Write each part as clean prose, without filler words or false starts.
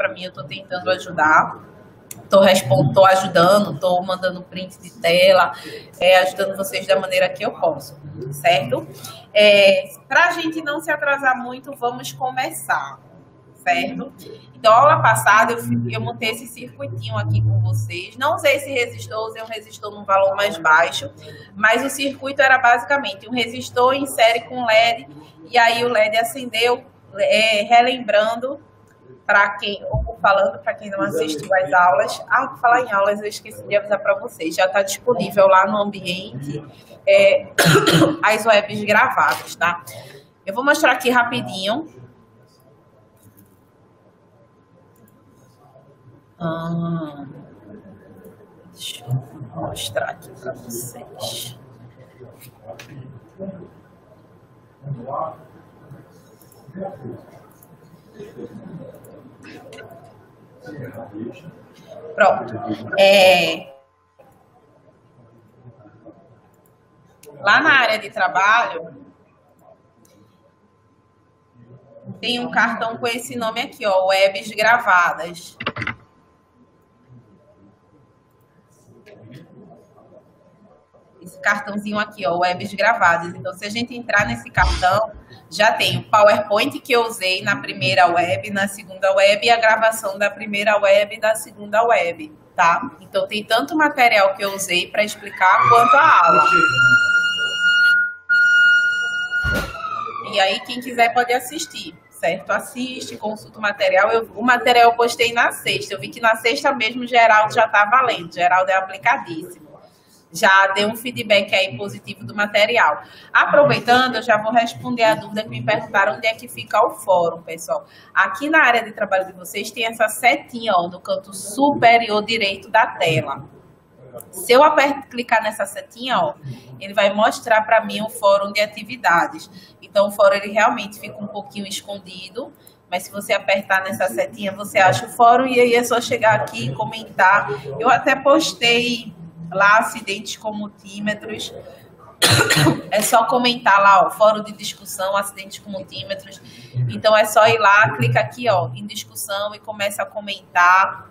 para mim, eu estou tentando ajudar. Estou ajudando, estou mandando print de tela, ajudando vocês da maneira que eu posso, certo? Para a gente não se atrasar muito, vamos começar, certo? Então, aula passada, eu montei esse circuitinho aqui com vocês. Não usei esse resistor, usei um resistor num valor mais baixo, mas o circuito era basicamente um resistor em série com LED, e aí o LED acendeu, relembrando, para quem, ou falando para quem não assistiu às aulas. Por falar em aulas, eu esqueci de avisar para vocês, já está disponível lá no ambiente as webs gravadas, tá? Eu vou mostrar aqui rapidinho. Deixa eu mostrar aqui para vocês. Pronto. Lá na área de trabalho, tem um cartão com esse nome aqui, ó, webs gravadas. Esse cartãozinho aqui, ó, webs gravadas. Então, se a gente entrar nesse cartão, já tem o PowerPoint que eu usei na primeira web, na segunda web, e a gravação da primeira web e da segunda web, tá? Então, tem tanto material que eu usei para explicar quanto a aula. E aí, quem quiser pode assistir, certo? Assiste, consulta o material. O material eu postei na sexta. Eu vi que na sexta mesmo o Geraldo já tá valendo. O Geraldo é aplicadíssimo. Já deu um feedback aí positivo do material. Aproveitando, eu já vou responder a dúvida que me perguntaram onde é que fica o fórum, pessoal. Aqui na área de trabalho de vocês tem essa setinha, ó, no canto superior direito da tela. Se eu clicar nessa setinha, ó, ele vai mostrar para mim o fórum de atividades. Então, o fórum ele realmente fica um pouquinho escondido, mas se você apertar nessa setinha, você acha o fórum e aí é só chegar aqui e comentar. Eu até postei lá acidentes com multímetros. É só comentar lá, ó, fórum de discussão, acidentes com multímetros. Então, é só ir lá, clica aqui, ó, em discussão e começa a comentar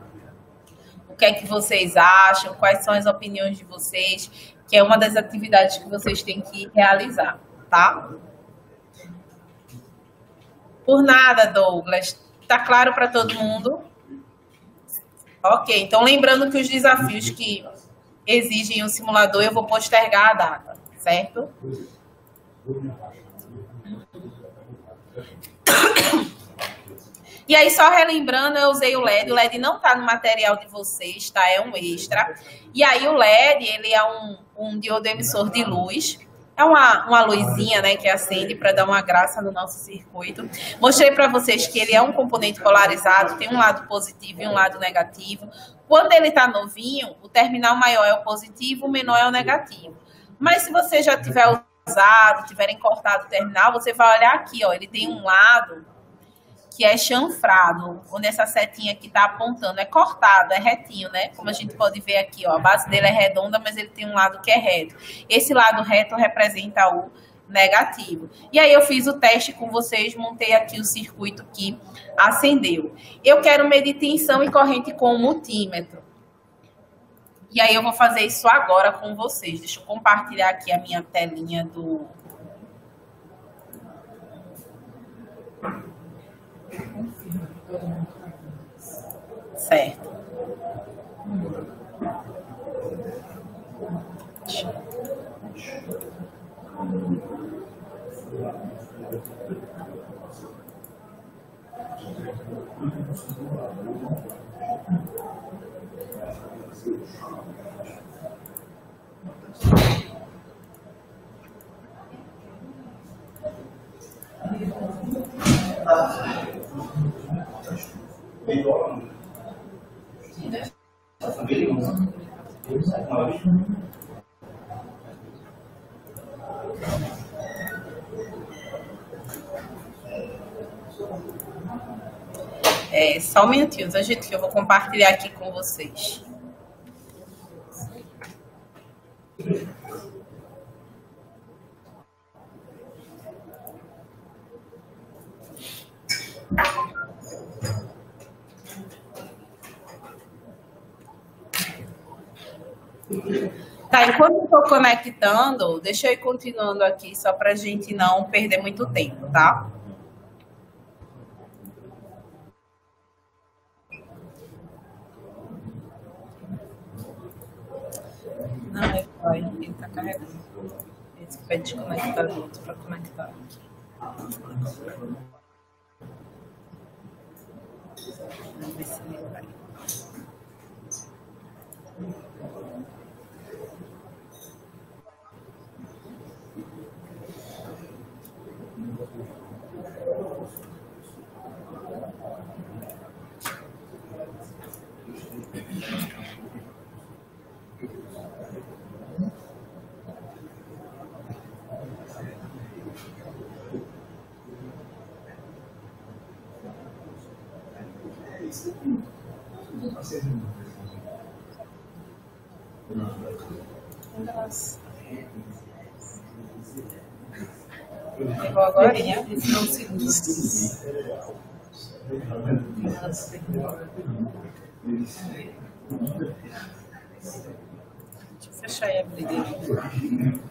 o que é que vocês acham, quais são as opiniões de vocês, que é uma das atividades que vocês têm que realizar, tá? Por nada, Douglas. Tá claro para todo mundo? Ok, então lembrando que os desafios que exigem o simulador, eu vou postergar a data, certo? E aí, só relembrando, eu usei o LED. O LED não está no material de vocês, tá? É um extra. E aí, o LED, ele é um diodo emissor de luz. É uma luzinha, né, que acende para dar uma graça no nosso circuito. Mostrei para vocês que ele é um componente polarizado, tem um lado positivo e um lado negativo. Quando ele está novinho, o terminal maior é o positivo, o menor é o negativo. Mas se você já tiver usado, tiverem cortado o terminal, você vai olhar aqui, ó, ele tem um lado que é chanfrado, onde essa setinha aqui está apontando, é cortado, é retinho, né? Como a gente pode ver aqui, ó, a base dele é redonda, mas ele tem um lado que é reto. Esse lado reto representa o negativo. E aí eu fiz o teste com vocês, montei aqui o circuito que acendeu. Eu quero medir tensão e corrente com o multímetro. E aí eu vou fazer isso agora com vocês. Deixa eu compartilhar aqui a minha telinha do... Certo. Só um minutinho, gente, que eu vou compartilhar aqui com vocês. Tá, enquanto eu estou conectando, deixa eu ir continuando aqui, só para a gente não perder muito tempo, tá? Não, ele tá carregando. Esse que vai desconectar do outro para conectar aqui. Vamos ver se ele vai. Pegou agora, né? Não segundos. Deixa eu fechar e abrir dele.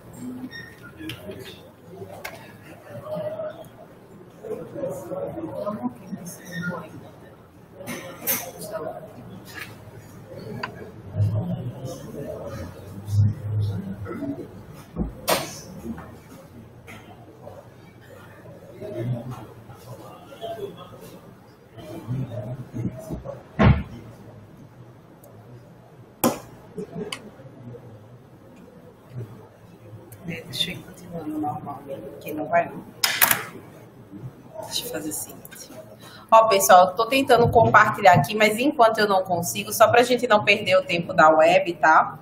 Deixa eu ir continuando normal, porque não vai não. Deixa eu fazer o seguinte. Ó, pessoal, tô tentando compartilhar aqui, mas enquanto eu não consigo, só pra gente não perder o tempo da web, tá?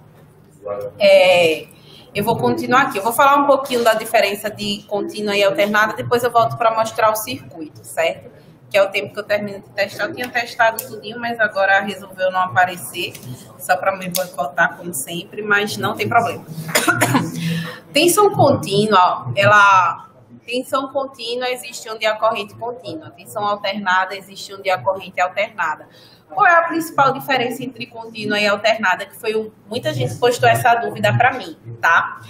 Eu vou continuar aqui. Eu vou falar um pouquinho da diferença de contínua e alternada, depois eu volto para mostrar o circuito, certo? Que é o tempo que eu termino de testar. Eu tinha testado tudinho, mas agora resolveu não aparecer, só para me boicotar, como sempre, mas não tem problema. Tensão contínua, tensão contínua existe onde há corrente contínua. Tensão alternada existe onde há corrente alternada. Qual é a principal diferença entre contínua e alternada? Que foi muita gente postou essa dúvida para mim, tá?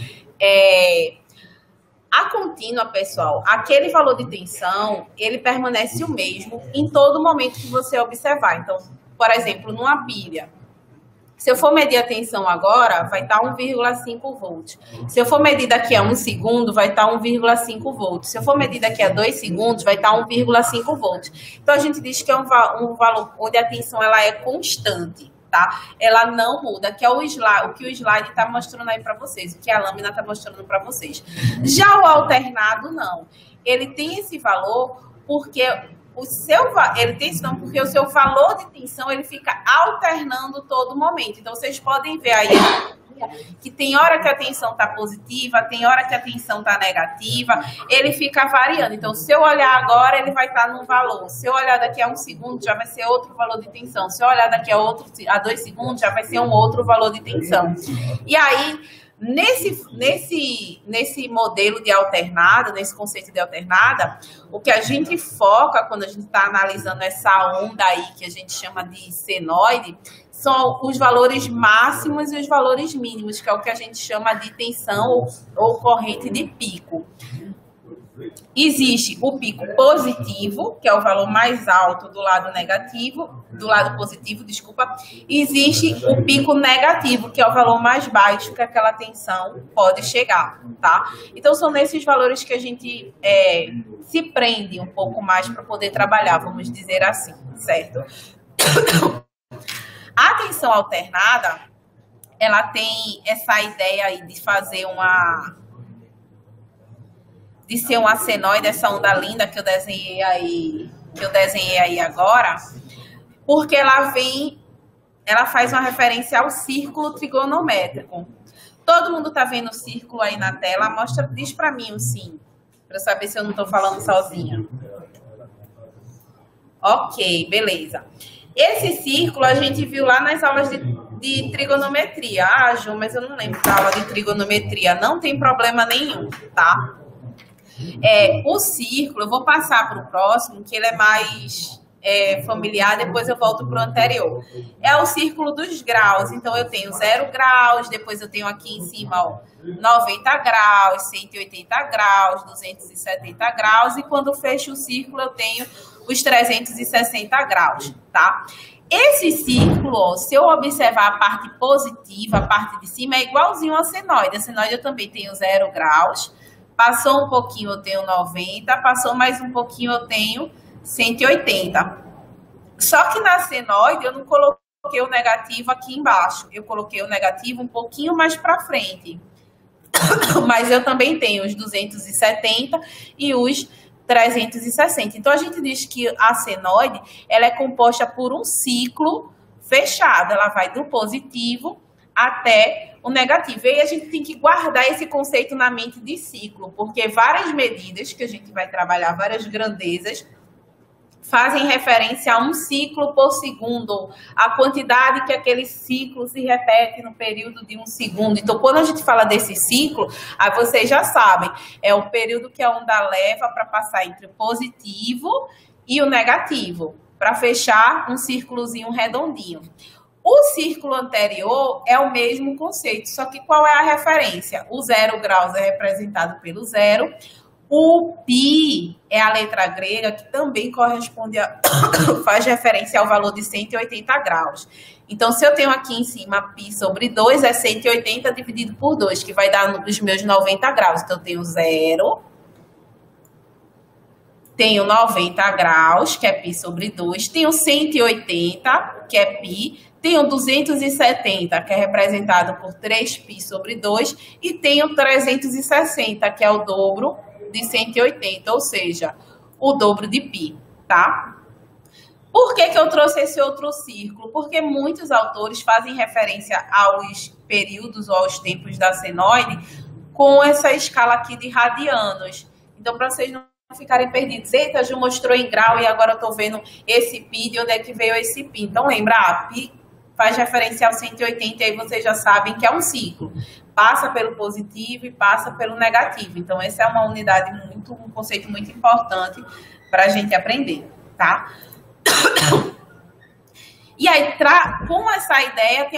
A contínua, pessoal, aquele valor de tensão, ele permanece o mesmo em todo momento que você observar. Então, por exemplo, numa pilha, se eu for medir a tensão agora, vai estar 1,5 volts. Se eu for medir daqui a 1 segundo, vai estar 1,5 volts. Se eu for medir daqui a 2 segundos, vai estar 1,5 volts. Então, a gente diz que é um valor onde a tensão ela é constante, tá? Ela não muda, que é o que o slide está mostrando aí para vocês, o que a lâmina está mostrando para vocês. Já o alternado, não. Ele tem esse valor porque ele tem isso não, porque o seu valor de tensão ele fica alternando todo momento. Então, vocês podem ver aí que tem hora que a tensão está positiva, tem hora que a tensão está negativa, ele fica variando. Então, se eu olhar agora, ele vai estar num valor. Se eu olhar daqui a 1 segundo, já vai ser outro valor de tensão. Se eu olhar daqui a 2 segundos, já vai ser um outro valor de tensão. E aí, nesse modelo de alternada, nesse conceito de alternada, o que a gente foca quando a gente está analisando essa onda aí que a gente chama de senoide, são os valores máximos e os valores mínimos, que é o que a gente chama de tensão ou corrente de pico. Existe o pico positivo, que é o valor mais alto do lado negativo, do lado positivo, desculpa. Existe o pico negativo, que é o valor mais baixo que aquela tensão pode chegar, tá? Então, são nesses valores que a gente se prende um pouco mais para poder trabalhar, vamos dizer assim, certo? A tensão alternada, ela tem essa ideia aí de fazer de ser uma senoide, essa onda linda que eu desenhei aí agora, porque ela faz uma referência ao círculo trigonométrico. Todo mundo tá vendo o círculo aí na tela? Diz para mim um sim, para eu saber se eu não estou falando sozinha. Ok, beleza. Esse círculo a gente viu lá nas aulas de trigonometria. Ah, Ju, mas eu não lembro da aula de trigonometria. Não tem problema nenhum, tá? O círculo, eu vou passar para o próximo, que ele é mais familiar, depois eu volto para o anterior. É o círculo dos graus, então eu tenho 0 graus, depois eu tenho aqui em cima, ó, 90 graus, 180 graus, 270 graus, e quando fecho o círculo eu tenho os 360 graus, tá? Esse círculo, ó, se eu observar a parte positiva, a parte de cima, é igualzinho a senoide. A senoide eu também tenho 0 graus, passou um pouquinho eu tenho 90, passou mais um pouquinho eu tenho 180. Só que na senoide eu não coloquei o negativo aqui embaixo, eu coloquei o negativo um pouquinho mais para frente. Mas eu também tenho os 270 e os 360. Então, a gente diz que a senoide, ela é composta por um ciclo fechado. Ela vai do positivo até o negativo. E aí a gente tem que guardar esse conceito na mente de ciclo, porque várias medidas que a gente vai trabalhar, várias grandezas, fazem referência a um ciclo por segundo, a quantidade que aquele ciclo se repete no período de um segundo. Então, quando a gente fala desse ciclo, aí vocês já sabem, é o período que a onda leva para passar entre o positivo e o negativo, para fechar um círculozinho redondinho. O círculo anterior é o mesmo conceito, só que qual é a referência? O 0 graus é representado pelo 0, o π é a letra grega que também corresponde a faz referência ao valor de 180 graus. Então, se eu tenho aqui em cima π sobre 2, é 180 dividido por 2, que vai dar os meus 90 graus. Então, eu tenho 0, tenho 90 graus, que é π sobre 2, tenho 180, que é π, tenho 270, que é representado por 3π sobre 2, e tenho 360, que é o dobro de 180, ou seja, o dobro de π, tá? Por que eu trouxe esse outro círculo? Porque muitos autores fazem referência aos períodos ou aos tempos da senoide com essa escala aqui de radianos. Então, para vocês não ficarem perdidos, eita, Ju mostrou em grau e agora eu tô vendo esse π, de onde é que veio esse π? Então, lembra, π faz referência ao 180, e aí vocês já sabem que é um ciclo. Passa pelo positivo e passa pelo negativo. Então, essa é uma unidade um conceito muito importante para a gente aprender, tá? E aí, com essa ideia,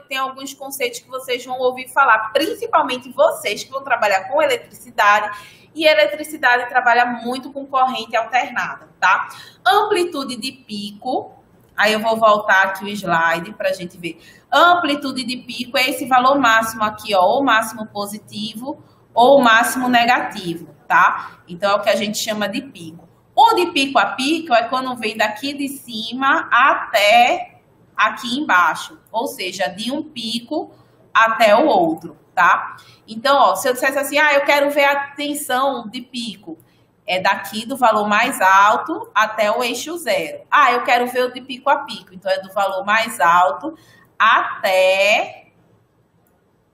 tem alguns conceitos que vocês vão ouvir falar, principalmente vocês que vão trabalhar com eletricidade, e eletricidade trabalha muito com corrente alternada, tá? Amplitude de pico. Aí eu vou voltar aqui o slide para a gente ver. Amplitude de pico é esse valor máximo aqui, ó, ou máximo positivo ou máximo negativo, tá? Então, é o que a gente chama de pico. O de pico a pico é quando vem daqui de cima até aqui embaixo, ou seja, de um pico até o outro, tá? Então, ó, se eu dissesse assim, eu quero ver a tensão de pico, é daqui do valor mais alto até o eixo 0. Eu quero ver o de pico a pico. Então, é do valor mais alto até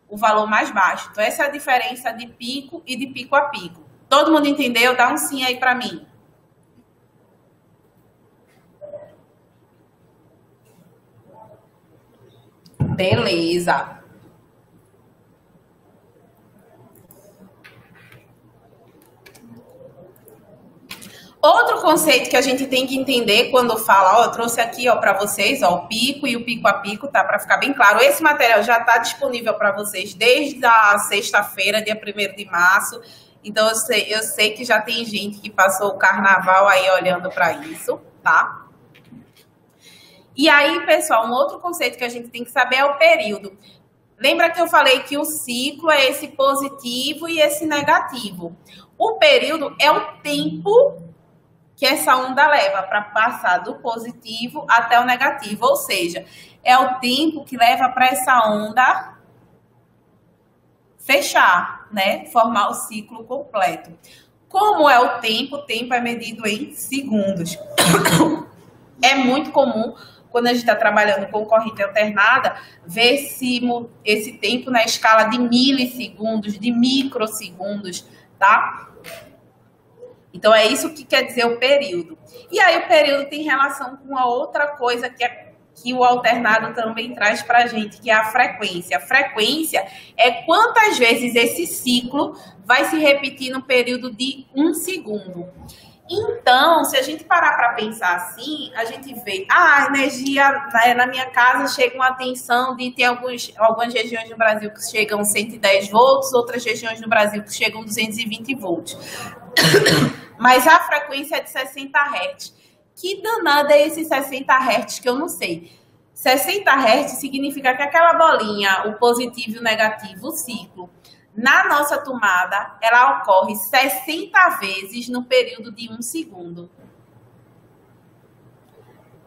o valor mais baixo. Então, essa é a diferença de pico e de pico a pico. Todo mundo entendeu? Dá um sim aí para mim. Beleza. Outro conceito que a gente tem que entender quando fala, eu trouxe aqui, para vocês, o pico e o pico a pico, tá? Para ficar bem claro. Esse material já está disponível para vocês desde a sexta-feira, dia 1º de março. Então, eu sei que já tem gente que passou o carnaval aí olhando para isso, tá? E aí, pessoal, um outro conceito que a gente tem que saber é o período. Lembra que eu falei que o ciclo é esse positivo e esse negativo. O período é o tempo que essa onda leva para passar do positivo até o negativo, ou seja, é o tempo que leva para essa onda fechar, né? Formar o ciclo completo. Como é o tempo é medido em segundos. É muito comum, quando a gente está trabalhando com corrente alternada, ver esse tempo na escala de milissegundos, de microsegundos, tá? Então, é isso que quer dizer o período. E aí, o período tem relação com a outra coisa que o alternado também traz para a gente, que é a frequência. A frequência é quantas vezes esse ciclo vai se repetir no período de 1 segundo. Então, se a gente parar para pensar assim, a gente vê, a energia na minha casa chega uma tensão de tem algumas regiões no Brasil que chegam 110 volts, outras regiões no Brasil que chegam 220 volts. Mas a frequência é de 60 Hz. Que danada é esse 60 Hz que eu não sei. 60 Hz significa que aquela bolinha, o positivo e o negativo, o ciclo, na nossa tomada, ela ocorre 60 vezes no período de 1 segundo.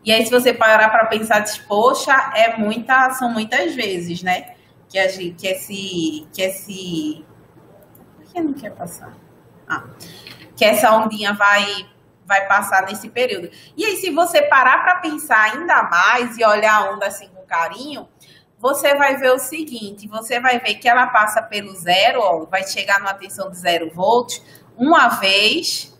E aí, se você parar para pensar, diz, poxa, são muitas vezes, né? Que Por que não quer passar? Que essa ondinha vai passar nesse período. E aí, se você parar para pensar ainda mais e olhar a onda assim com carinho, você vai ver o seguinte, você vai ver que ela passa pelo zero, ó, vai chegar numa tensão de 0 volts, uma vez,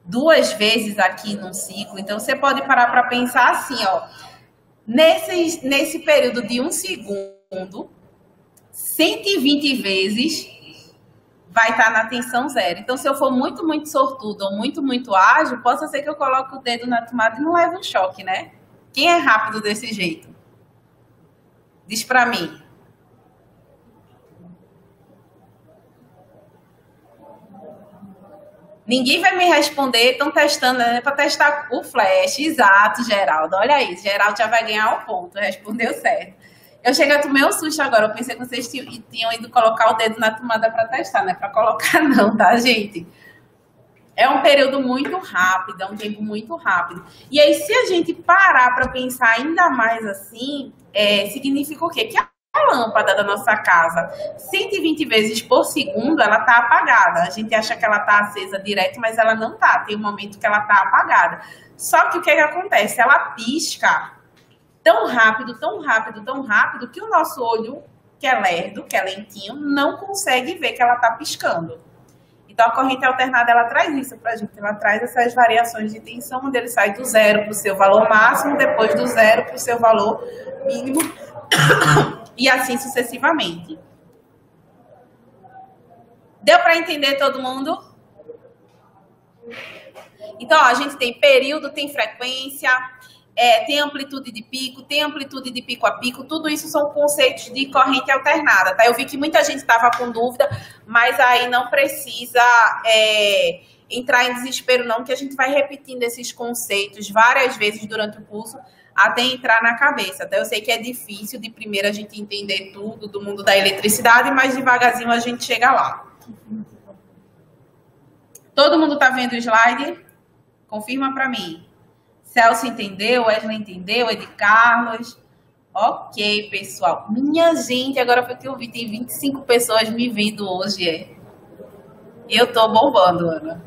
2 vezes aqui num ciclo. Então, você pode parar para pensar assim, ó, nesse período de 1 segundo, 120 vezes vai estar na tensão 0. Então, se eu for muito, muito sortudo ou muito, muito ágil, possa ser que eu coloque o dedo na tomada e não leve um choque, né? Quem é rápido desse jeito? Diz para mim. Ninguém vai me responder, estão testando, né, para testar o flash. Exato, Geraldo. Olha isso, Geraldo já vai ganhar um ponto, respondeu certo. Eu cheguei a tomar um susto agora, eu pensei que vocês tinham ido colocar o dedo na tomada para testar, não é para colocar não, tá, gente? É um período muito rápido, é um tempo muito rápido. E aí, se a gente parar para pensar ainda mais assim, significa o quê? Que a lâmpada da nossa casa, 120 vezes por segundo, ela está apagada. A gente acha que ela está acesa direto, mas ela não está. Tem um momento que ela está apagada. Só que o que acontece? Ela pisca tão rápido, tão rápido, tão rápido, que o nosso olho, que é lerdo, que é lentinho, não consegue ver que ela está piscando. Então, a corrente alternada, ela traz isso para a gente, ela traz essas variações de tensão, onde ele sai do zero para o seu valor máximo, depois do zero para o seu valor mínimo, e assim sucessivamente. Deu para entender todo mundo? Então, ó, a gente tem período, tem frequência, tem amplitude de pico, tem amplitude de pico a pico, tudo isso são conceitos de corrente alternada, tá? Eu vi que muita gente estava com dúvida, mas aí não precisa entrar em desespero não, que a gente vai repetindo esses conceitos várias vezes durante o curso, até entrar na cabeça. Até eu sei que é difícil de primeira a gente entender tudo do mundo da eletricidade, mas devagarzinho a gente chega lá. Todo mundo tá vendo o slide? Confirma para mim. Celso entendeu, Wesley entendeu, Ed Carlos. Ok, pessoal. Minha gente, agora foi que eu vi, tem 25 pessoas me vendo hoje. Eu tô bombando, Ana.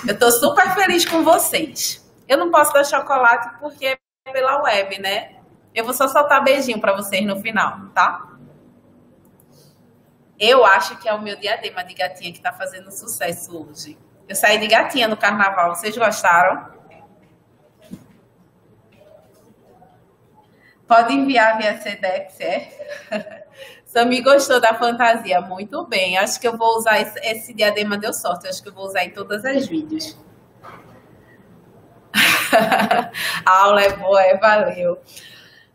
Eu tô super feliz com vocês. Eu não posso dar chocolate porque é pela web, né? Eu vou só soltar beijinho para vocês no final, tá? Eu acho que é o meu diadema de gatinha que tá fazendo sucesso hoje. Eu saí de gatinha no carnaval, vocês gostaram? Pode enviar via Sedex, Sami gostou da fantasia, muito bem. Acho que eu vou usar esse diadema, deu sorte. Acho que eu vou usar em todas as vídeos. A aula é boa, valeu.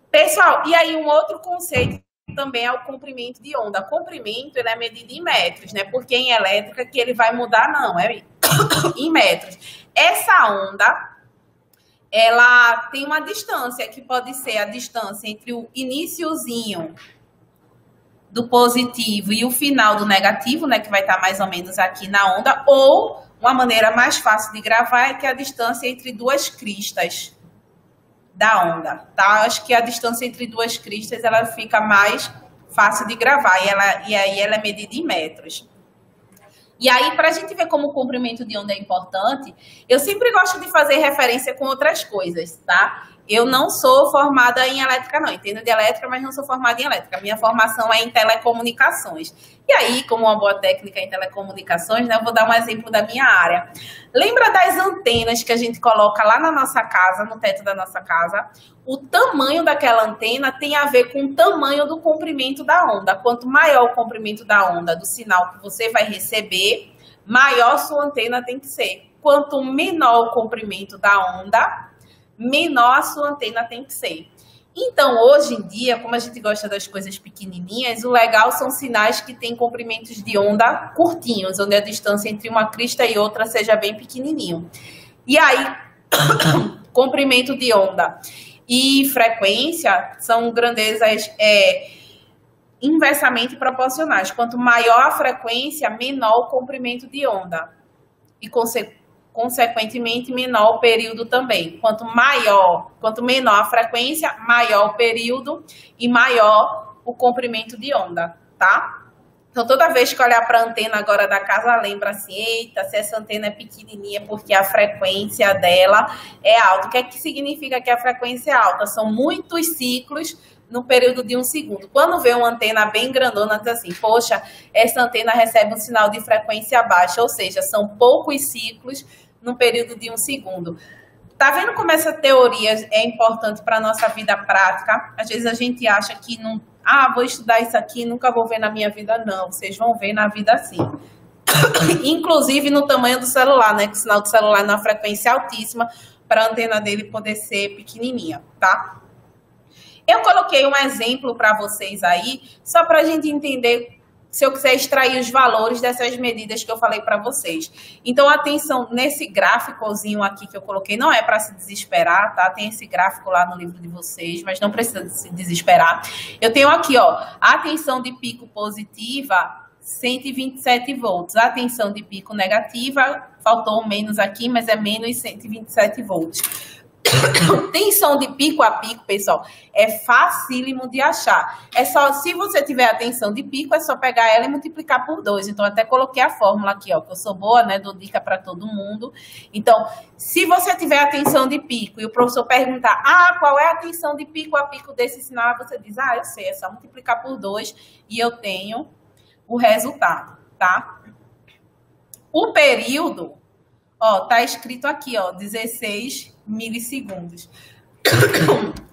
Pessoal, e aí um outro conceito também é o comprimento de onda. Comprimento, ele é medido em metros, né? Porque em elétrica que ele vai mudar, não, é em metros. Essa onda, ela tem uma distância, que pode ser a distância entre o iniciozinho do positivo e o final do negativo, né, que vai estar mais ou menos aqui na onda, ou uma maneira mais fácil de gravar é que a distância entre duas cristas da onda, tá? Acho que a distância entre duas cristas, ela fica mais fácil de gravar, e aí ela é medida em metros. E aí, para a gente ver como o comprimento de onda é importante, eu sempre gosto de fazer referência com outras coisas, tá? Eu não sou formada em elétrica, não. Entendo de elétrica, mas não sou formada em elétrica. Minha formação é em telecomunicações. E aí, como uma boa técnica em telecomunicações, né, eu vou dar um exemplo da minha área. Lembra das antenas que a gente coloca lá na nossa casa, no teto da nossa casa? O tamanho daquela antena tem a ver com o tamanho do comprimento da onda. Quanto maior o comprimento da onda do sinal que você vai receber, maior sua antena tem que ser. Quanto menor o comprimento da onda, menor a sua antena tem que ser. Então, hoje em dia, como a gente gosta das coisas pequenininhas, o legal são sinais que têm comprimentos de onda curtinhos, onde a distância entre uma crista e outra seja bem pequenininho. E aí, comprimento de onda e frequência são grandezas inversamente proporcionais. Quanto maior a frequência, menor o comprimento de onda. E, consequentemente, menor o período também. Quanto menor a frequência, maior o período e maior o comprimento de onda, tá? Então, toda vez que olhar para a antena agora da casa, lembra assim, eita, se essa antena é pequenininha porque a frequência dela é alta. O que é que significa que a frequência é alta? São muitos ciclos no período de 1 segundo. Quando vê uma antena bem grandona, diz assim, poxa, essa antena recebe um sinal de frequência baixa, ou seja, são poucos ciclos no período de 1 segundo. Tá vendo como essa teoria é importante para a nossa vida prática? Às vezes a gente acha que não... vou estudar isso aqui, nunca vou ver na minha vida. Não, vocês vão ver na vida sim. Inclusive no tamanho do celular, né? Que o sinal do celular é numa frequência altíssima para a antena dele poder ser pequenininha, tá? Eu coloquei um exemplo para vocês aí, só para a gente entender, se eu quiser extrair os valores dessas medidas que eu falei para vocês. Então, atenção, nesse gráficozinho aqui que eu coloquei, não é para se desesperar, tá? Tem esse gráfico lá no livro de vocês, mas não precisa se desesperar. Eu tenho aqui, ó, a tensão de pico positiva, 127 volts. A tensão de pico negativa, faltou menos aqui, mas é menos 127 volts. Tensão de pico a pico, pessoal, é facílimo de achar. É só, se você tiver a tensão de pico, é só pegar ela e multiplicar por 2. Então, até coloquei a fórmula aqui, ó, que eu sou boa, né? Dou dica para todo mundo. Então, se você tiver a tensão de pico e o professor perguntar, qual é a tensão de pico a pico desse sinal, você diz, eu sei, é só multiplicar por 2 e eu tenho o resultado, tá? O período, ó, tá escrito aqui, ó, 16 milissegundos.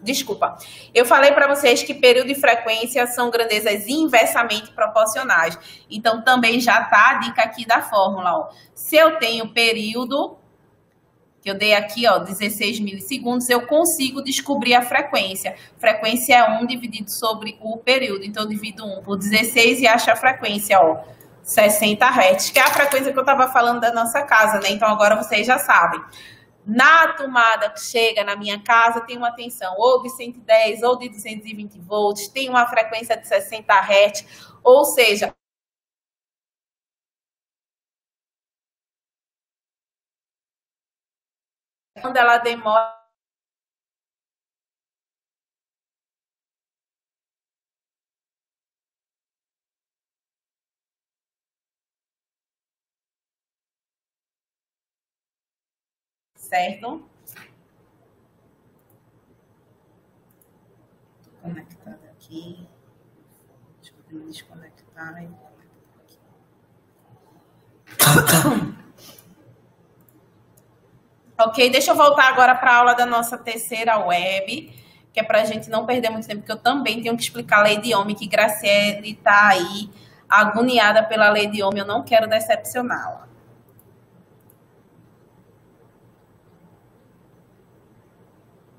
Desculpa. Eu falei para vocês que período e frequência são grandezas inversamente proporcionais. Então, também já tá a dica aqui da fórmula, ó. Se eu tenho período, que eu dei aqui, ó, 16 milissegundos, eu consigo descobrir a frequência. Frequência é 1 dividido sobre o período. Então, eu divido 1 por 16 e acho a frequência, ó, 60 Hz, que é a frequência que eu estava falando da nossa casa, né? Então, agora vocês já sabem. Na tomada que chega na minha casa, tem uma tensão ou de 110 ou de 220 volts, tem uma frequência de 60 Hz, ou seja, quando ela demora, certo? Tô conectada aqui. Deixa eu me desconectar. Ok, deixa eu voltar agora para a aula da nossa terceira web, que é para a gente não perder muito tempo, porque eu também tenho que explicar a lei de Ohm, que Graciele está aí agoniada pela lei de Ohm, eu não quero decepcioná-la.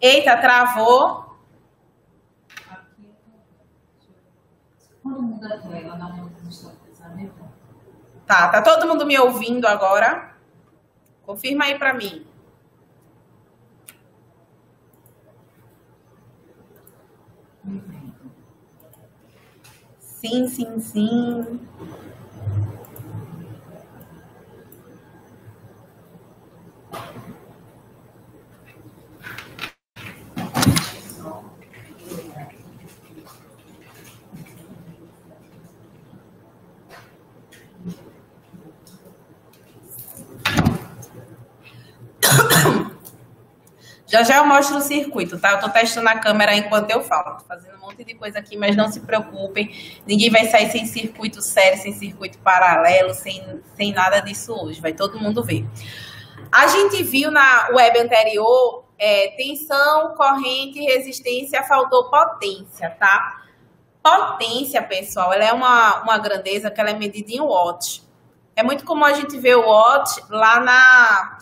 Eita, travou. Tá todo mundo me ouvindo agora? Confirma aí para mim. Sim, sim, sim. Já eu mostro o circuito, tá? Eu tô testando a câmera enquanto eu falo. Tô fazendo um monte de coisa aqui, mas não se preocupem. Ninguém vai sair sem circuito sério, sem circuito paralelo, sem nada disso hoje. Vai todo mundo ver. A gente viu na web anterior tensão, corrente, resistência, faltou potência, tá? Potência, pessoal, ela é uma grandeza que ela é medida em watts. É muito comum a gente ver o watt lá na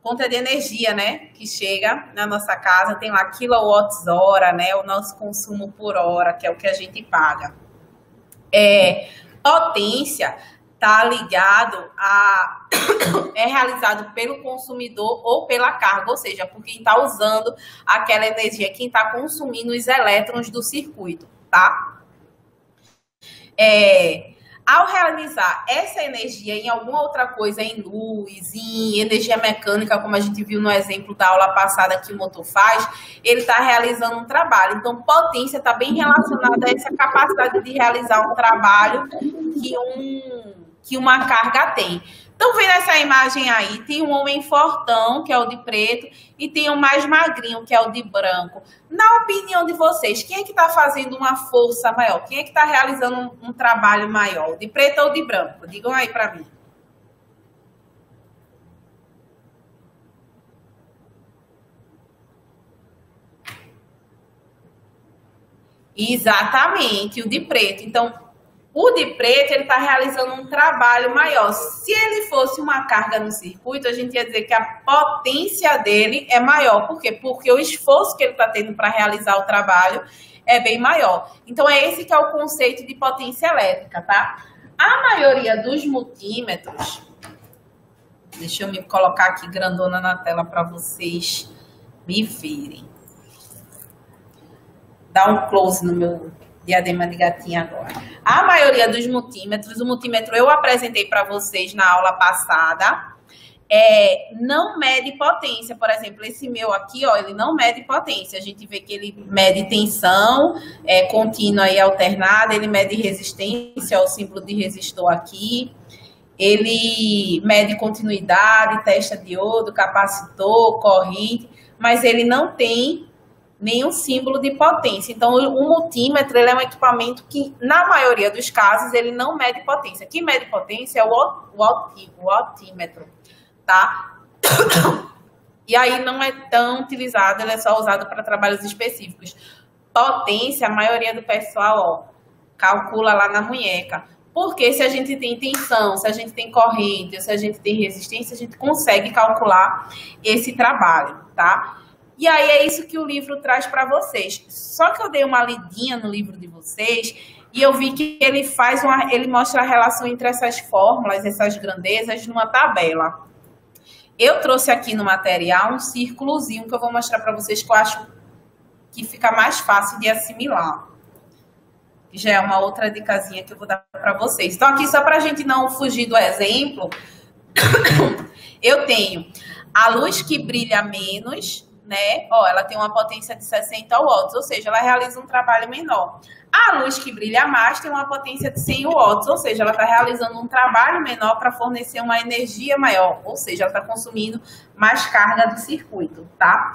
conta de energia, né? Que chega na nossa casa, tem lá quilowatts-hora, né? O nosso consumo por hora, que é o que a gente paga. Potência está ligado a é realizado pelo consumidor ou pela carga, ou seja, por quem está usando aquela energia, quem está consumindo os elétrons do circuito, tá? Ao realizar essa energia em alguma outra coisa, em luz, em energia mecânica, como a gente viu no exemplo da aula passada que o motor faz, ele está realizando um trabalho. Então, potência está bem relacionada a essa capacidade de realizar um trabalho que uma carga tem. Então, vendo essa imagem aí, tem um homem fortão, que é o de preto, e tem o mais magrinho, que é o de branco. Na opinião de vocês, quem é que está fazendo uma força maior? Quem é que está realizando um trabalho maior? De preto ou de branco? Digam aí para mim. Exatamente, o de preto. Então, o de preto, ele está realizando um trabalho maior. Se ele fosse uma carga no circuito, a gente ia dizer que a potência dele é maior. Por quê? Porque o esforço que ele está tendo para realizar o trabalho é bem maior. Então, é esse que é o conceito de potência elétrica, tá? A maioria dos multímetros... Deixa eu me colocar aqui grandona na tela para vocês me verem. Dá um close no meu diadema de gatinha agora. A maioria dos multímetros, o multímetro eu apresentei para vocês na aula passada, não mede potência. Por exemplo, esse meu aqui, ó, ele não mede potência. A gente vê que ele mede tensão contínua e alternada, ele mede resistência, ó, o símbolo de resistor aqui. Ele mede continuidade, testa diodo, capacitor, corrente, mas ele não tem nenhum símbolo de potência. Então, o multímetro ele é um equipamento que, na maioria dos casos, ele não mede potência. Quem mede potência é o altímetro, tá? E aí não é tão utilizado, ele é só usado para trabalhos específicos. Potência, a maioria do pessoal, ó, calcula lá na munheca. Porque se a gente tem tensão, se a gente tem corrente, se a gente tem resistência, a gente consegue calcular esse trabalho, tá? E aí é isso que o livro traz para vocês. Só que eu dei uma lidinha no livro de vocês e eu vi que ele mostra a relação entre essas fórmulas, essas grandezas, numa tabela. Eu trouxe aqui no material um círculozinho que eu vou mostrar para vocês que eu acho que fica mais fácil de assimilar. Já é uma outra dicasinha que eu vou dar para vocês. Então, aqui, só para a gente não fugir do exemplo, eu tenho a luz que brilha menos, né? Ó, ela tem uma potência de 60 watts, ou seja, ela realiza um trabalho menor. A luz que brilha mais tem uma potência de 100 watts, ou seja, ela está realizando um trabalho menor para fornecer uma energia maior, ou seja, ela está consumindo mais carga do circuito, tá?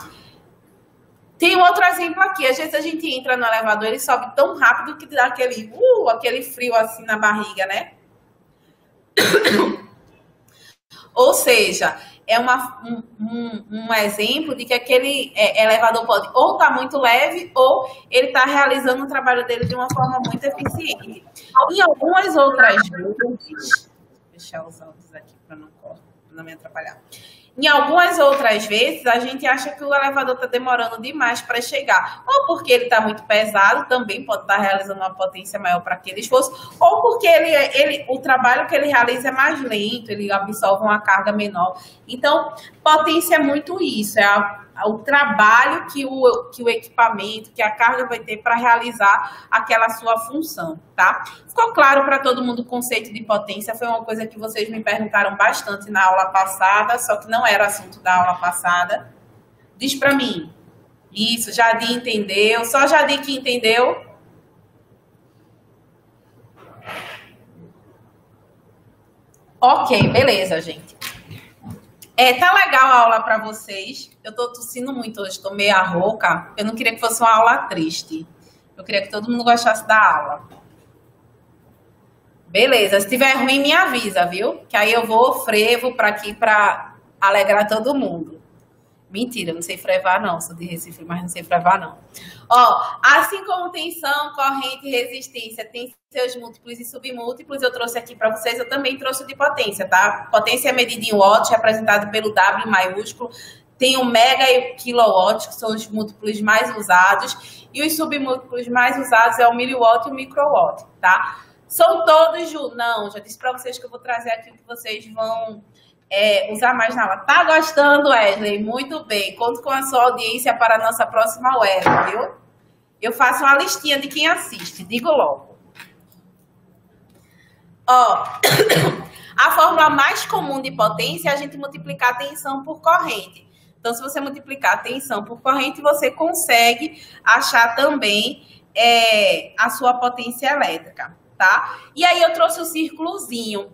Tem um outro exemplo aqui. Às vezes a gente entra no elevador, ele sobe tão rápido que dá aquele frio assim na barriga, né? Ou seja, é um exemplo de que aquele elevador pode ou estar muito leve ou ele está realizando o trabalho dele de uma forma muito eficiente. Em algumas outras vezes... Deixa eu usar os aqui para não me atrapalhar. Em algumas outras vezes, a gente acha que o elevador está demorando demais para chegar. Ou porque ele está muito pesado, também pode estar realizando uma potência maior para aquele esforço, ou porque o trabalho que ele realiza é mais lento, ele absorve uma carga menor. Então, potência é muito isso, o trabalho que o equipamento, que a carga vai ter para realizar aquela sua função, tá? Ficou claro para todo mundo o conceito de potência? Foi uma coisa que vocês me perguntaram bastante na aula passada, só que não era assunto da aula passada. Diz para mim. Isso, Jadi entendeu? Só Jadi que entendeu? Ok, beleza, gente. Tá legal a aula para vocês. Eu tô tossindo muito hoje, tô meio rouca. Eu não queria que fosse uma aula triste. Eu queria que todo mundo gostasse da aula. Beleza, se tiver ruim, me avisa, viu? Que aí eu vou frevo para aqui para alegrar todo mundo. Mentira, não sei frevar não, sou de Recife, mas não sei frevar não. Ó, assim como tensão, corrente e resistência tem seus múltiplos e submúltiplos, eu trouxe aqui para vocês, eu também trouxe de potência, tá? Potência é medida em watts, representado pelo W maiúsculo, tem o mega e o kilowatt, que são os múltiplos mais usados, e os submúltiplos mais usados é o miliwatt e o microwatt, tá? São todos, não, já disse para vocês que eu vou trazer aqui o que vocês vão usar mais na aula. Tá gostando, Wesley? Muito bem. Conto com a sua audiência para a nossa próxima web, viu? Eu faço uma listinha de quem assiste, digo logo. Ó, a fórmula mais comum de potência é a gente multiplicar a tensão por corrente. Então, se você multiplicar a tensão por corrente, você consegue achar também a sua potência elétrica, tá? E aí eu trouxe o círculozinho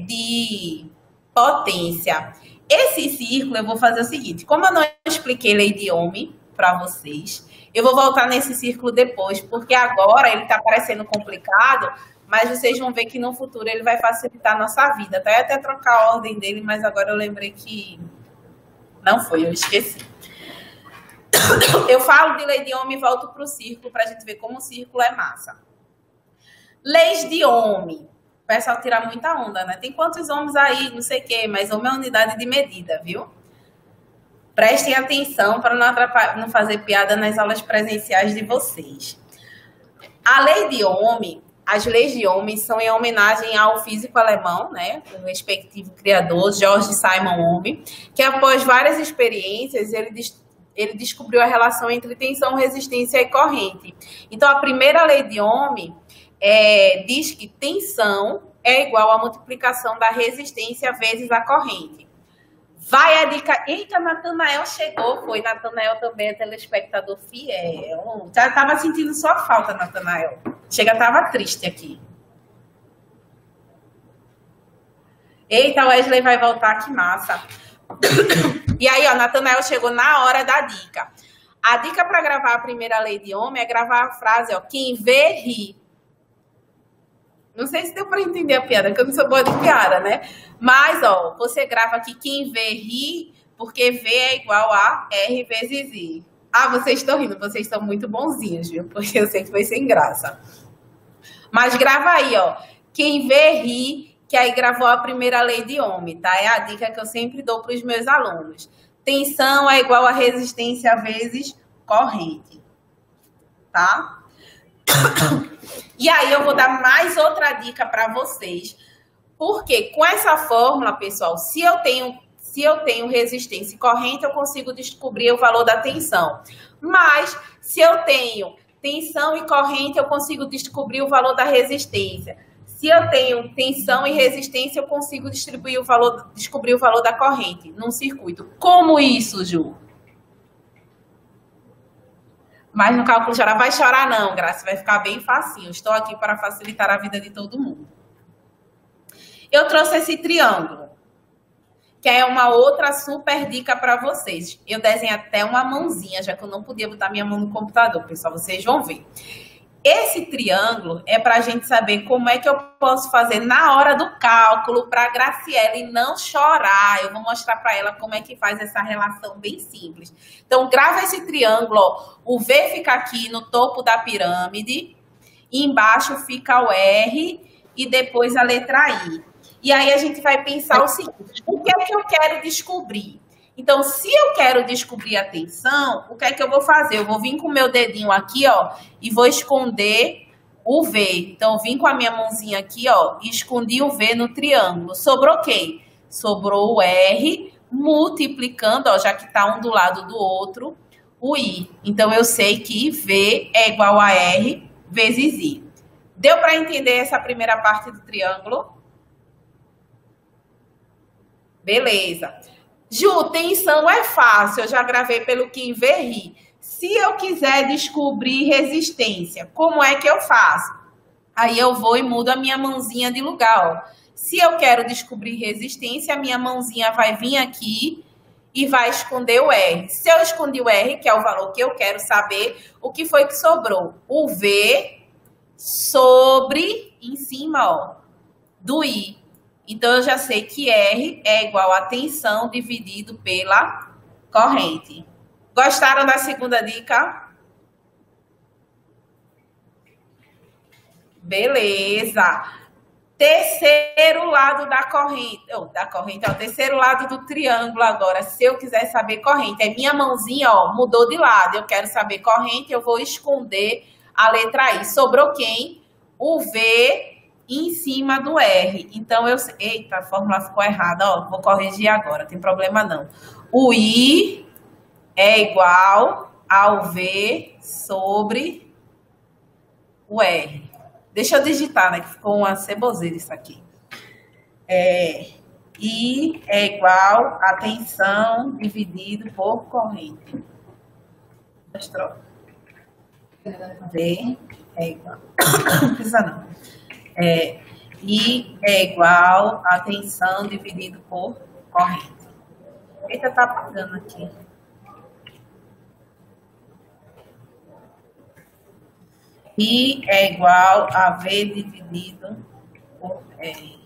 de potência. Esse círculo eu vou fazer o seguinte, como eu não expliquei lei de Ohm para vocês, eu vou voltar nesse círculo depois, porque agora ele está parecendo complicado, mas vocês vão ver que no futuro ele vai facilitar a nossa vida. Tá? Eu ia até trocar a ordem dele, mas agora eu lembrei que não foi, eu esqueci. Eu falo de lei de Ohm e volto para o círculo para a gente ver como o círculo é massa. Leis de Ohm. O pessoal tira muita onda, né? Tem quantos ohms aí, não sei o quê, mas ohm é unidade de medida, viu? Prestem atenção para não fazer piada nas aulas presenciais de vocês. A lei de Ohm, as leis de Ohm são em homenagem ao físico alemão, né? O respectivo criador, Georg Simon Ohm, que após várias experiências, ele descobriu a relação entre tensão, resistência e corrente. Então, a primeira lei de Ohm diz que tensão é igual à multiplicação da resistência vezes a corrente. Vai a dica... Eita, Natanael chegou. Foi, Natanael também é telespectador fiel. Já estava sentindo sua falta, Natanael. Chega, estava triste aqui. Eita, o Wesley vai voltar, que massa. E aí, ó, Natanael chegou na hora da dica. A dica para gravar a primeira lei de Ohm é gravar a frase, ó, quem vê, ri. Não sei se deu para entender a piada, porque eu não sou boa de piada, né? Mas, ó, você grava aqui quem vê, ri, porque V é igual a R vezes I. Ah, vocês estão rindo, vocês estão muito bonzinhos, viu? Porque eu sei que vai ser sem graça. Mas grava aí, ó, quem vê, ri, que aí gravou a primeira lei de Ohm, tá? É a dica que eu sempre dou para os meus alunos. Tensão é igual a resistência vezes corrente, tá? E aí eu vou dar mais outra dica para vocês, porque com essa fórmula, pessoal, se eu tenho resistência e corrente, eu consigo descobrir o valor da tensão. Mas se eu tenho tensão e corrente, eu consigo descobrir o valor da resistência. Se eu tenho tensão e resistência, eu consigo descobrir o valor da corrente num circuito. Como isso, Ju? Mas no cálculo geral vai chorar não, Graça, vai ficar bem facinho. Estou aqui para facilitar a vida de todo mundo. Eu trouxe esse triângulo, que é uma outra super dica para vocês. Eu desenhei até uma mãozinha, já que eu não podia botar minha mão no computador, pessoal, vocês vão ver. Esse triângulo é para a gente saber como é que eu posso fazer na hora do cálculo para a Graciele não chorar. Eu vou mostrar para ela como é que faz essa relação bem simples. Então, grava esse triângulo, ó. O V fica aqui no topo da pirâmide, e embaixo fica o R e depois a letra I. E aí a gente vai pensar o seguinte, o que é que eu quero descobrir? Então, se eu quero descobrir a tensão, o que é que eu vou fazer? Eu vou vir com o meu dedinho aqui, ó, e vou esconder o V. Então, eu vim com a minha mãozinha aqui, ó, e escondi o V no triângulo. Sobrou o quê? Sobrou o R, multiplicando, ó, já que tá um do lado do outro, o I. Então, eu sei que V é igual a R vezes I. Deu para entender essa primeira parte do triângulo? Beleza. Ju, tensão é fácil, eu já gravei pelo Kim Verri. Se eu quiser descobrir resistência, como é que eu faço? Aí eu vou e mudo a minha mãozinha de lugar, ó. Se eu quero descobrir resistência, a minha mãozinha vai vir aqui e vai esconder o R. Se eu escondi o R, que é o valor que eu quero saber, o que foi que sobrou? O V sobre, em cima, ó, do I. Então, eu já sei que R é igual a tensão dividido pela corrente. Gostaram da segunda dica? Beleza. Terceiro lado da corrente. É o terceiro lado do triângulo agora. Se eu quiser saber corrente, é minha mãozinha, ó, mudou de lado. Eu quero saber corrente, eu vou esconder a letra I. Sobrou quem? O V em cima do R. Então, eita, a fórmula ficou errada, ó. Vou corrigir agora, tem problema não. O I é igual ao V sobre o R. Deixa eu digitar, né? Que ficou uma ceboseira isso aqui. I é igual a tensão dividido por corrente. Mostrou? V é igual. Não precisa não. I é igual a tensão dividido por corrente. Eita, tá apagando aqui. I é igual a V dividido por R.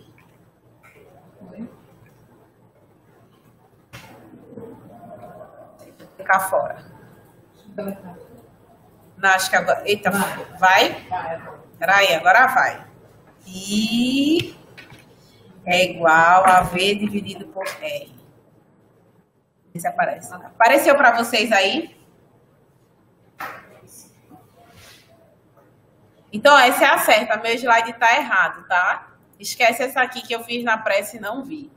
Vou ficar fora. Não, acho que agora... Eita, vai? Peraí, agora vai. I é igual a V dividido por R. Vê se aparece. Apareceu para vocês aí? Então, essa é a certa. Meu slide tá errado, tá? Esquece essa aqui que eu fiz na pressa e não vi.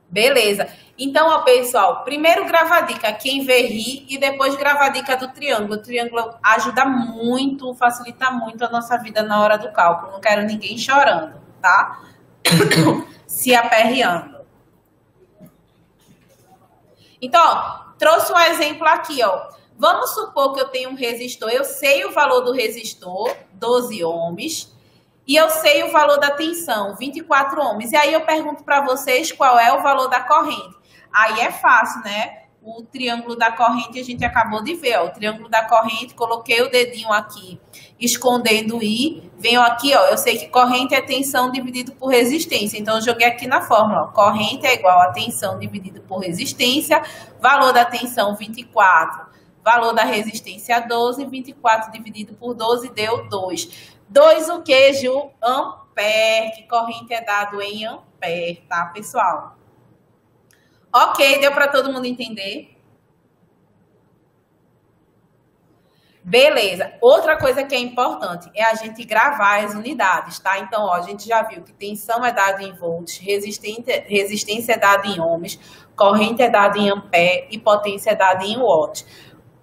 Beleza. Então, ó, pessoal, primeiro grava a dica, quem vê ri, e depois grava a dica do triângulo. O triângulo ajuda muito, facilita muito a nossa vida na hora do cálculo. Não quero ninguém chorando, tá? Se aperreando. Então, ó, trouxe um exemplo aqui, ó. Vamos supor que eu tenho um resistor, eu sei o valor do resistor, 12 ohms, e eu sei o valor da tensão, 24 ohms. E aí eu pergunto para vocês qual é o valor da corrente. Aí é fácil, né? O triângulo da corrente a gente acabou de ver, ó. O triângulo da corrente, coloquei o dedinho aqui, escondendo o I. Venho aqui, ó, eu sei que corrente é tensão dividido por resistência. Então, eu joguei aqui na fórmula, ó. Corrente é igual a tensão dividido por resistência, valor da tensão 24. Valor da resistência 12, 24 dividido por 12 deu 2. 2 o que, Ju? Ampere, que corrente é dado em ampere, tá, pessoal? Ok, deu para todo mundo entender? Beleza. Outra coisa que é importante é a gente gravar as unidades, tá? Então, ó, a gente já viu que tensão é dada em volts, resistência é dada em ohms, corrente é dada em ampere e potência é dada em watt.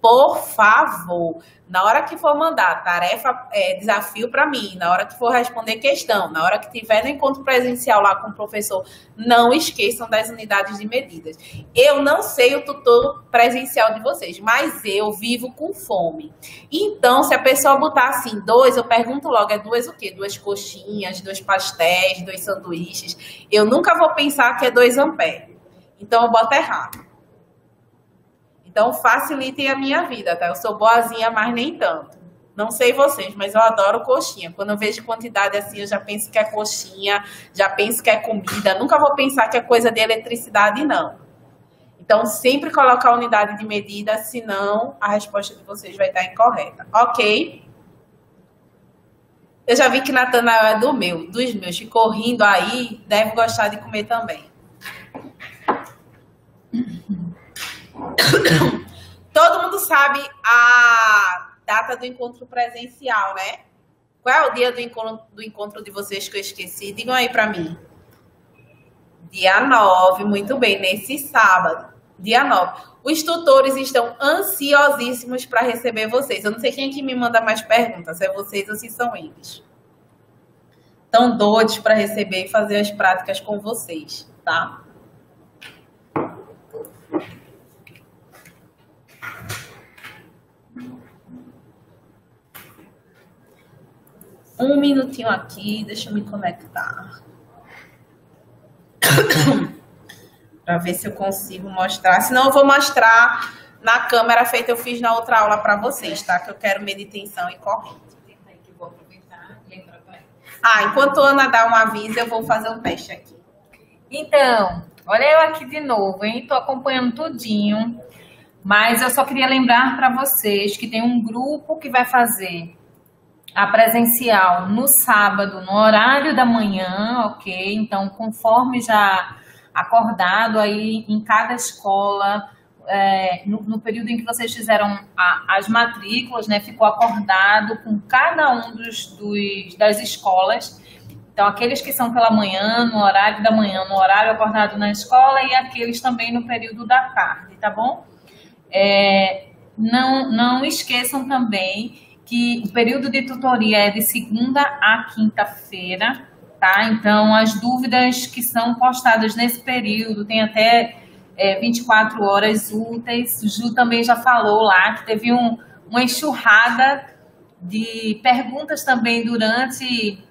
Por favor, na hora que for mandar tarefa, desafio para mim, na hora que for responder questão, na hora que tiver no encontro presencial lá com o professor, não esqueçam das unidades de medidas. Eu não sei o tutor presencial de vocês, mas eu vivo com fome. Então, se a pessoa botar assim, 2, eu pergunto logo, é 2 o quê? 2 coxinhas, 2 pastéis, 2 sanduíches. Eu nunca vou pensar que é 2 amperes. Então, eu boto errado. Então, facilitem a minha vida, tá? Eu sou boazinha, mas nem tanto. Não sei vocês, mas eu adoro coxinha. Quando eu vejo quantidade assim, eu já penso que é coxinha, já penso que é comida. Nunca vou pensar que é coisa de eletricidade, não. Então, sempre colocar a unidade de medida, senão a resposta de vocês vai estar incorreta. Ok? Eu já vi que Natanael é dos meus. Ficou rindo aí, deve gostar de comer também. Todo mundo sabe a data do encontro presencial, né? Qual é o dia do encontro de vocês que eu esqueci? Digam aí pra mim. Dia 9, muito bem, nesse sábado. Dia 9. Os tutores estão ansiosíssimos para receber vocês. Eu não sei quem é que me manda mais perguntas, se é vocês ou se são eles. Estão doidos para receber e fazer as práticas com vocês, tá? Um minutinho aqui, deixa eu me conectar. Para ver se eu consigo mostrar. Senão eu vou mostrar na câmera feita eu fiz na outra aula para vocês, tá? Que eu quero medir tensão e corrente. Enquanto a Ana dá um aviso, eu vou fazer um teste aqui. Então, Olha eu aqui de novo, hein? Tô acompanhando tudinho, mas eu só queria lembrar para vocês que tem um grupo que vai fazer a presencial no sábado, no horário da manhã, ok? Então, conforme já acordado aí em cada escola, no período em que vocês fizeram as matrículas, né? Ficou acordado com cada um das escolas. Então, aqueles que são pela manhã, no horário da manhã, no horário acordado na escola, e aqueles também no período da tarde, tá bom? Não esqueçam também que o período de tutoria é de segunda a quinta-feira, tá? Então, as dúvidas que são postadas nesse período, tem até 24 horas úteis. O Ju também já falou lá que teve uma enxurrada de perguntas também durante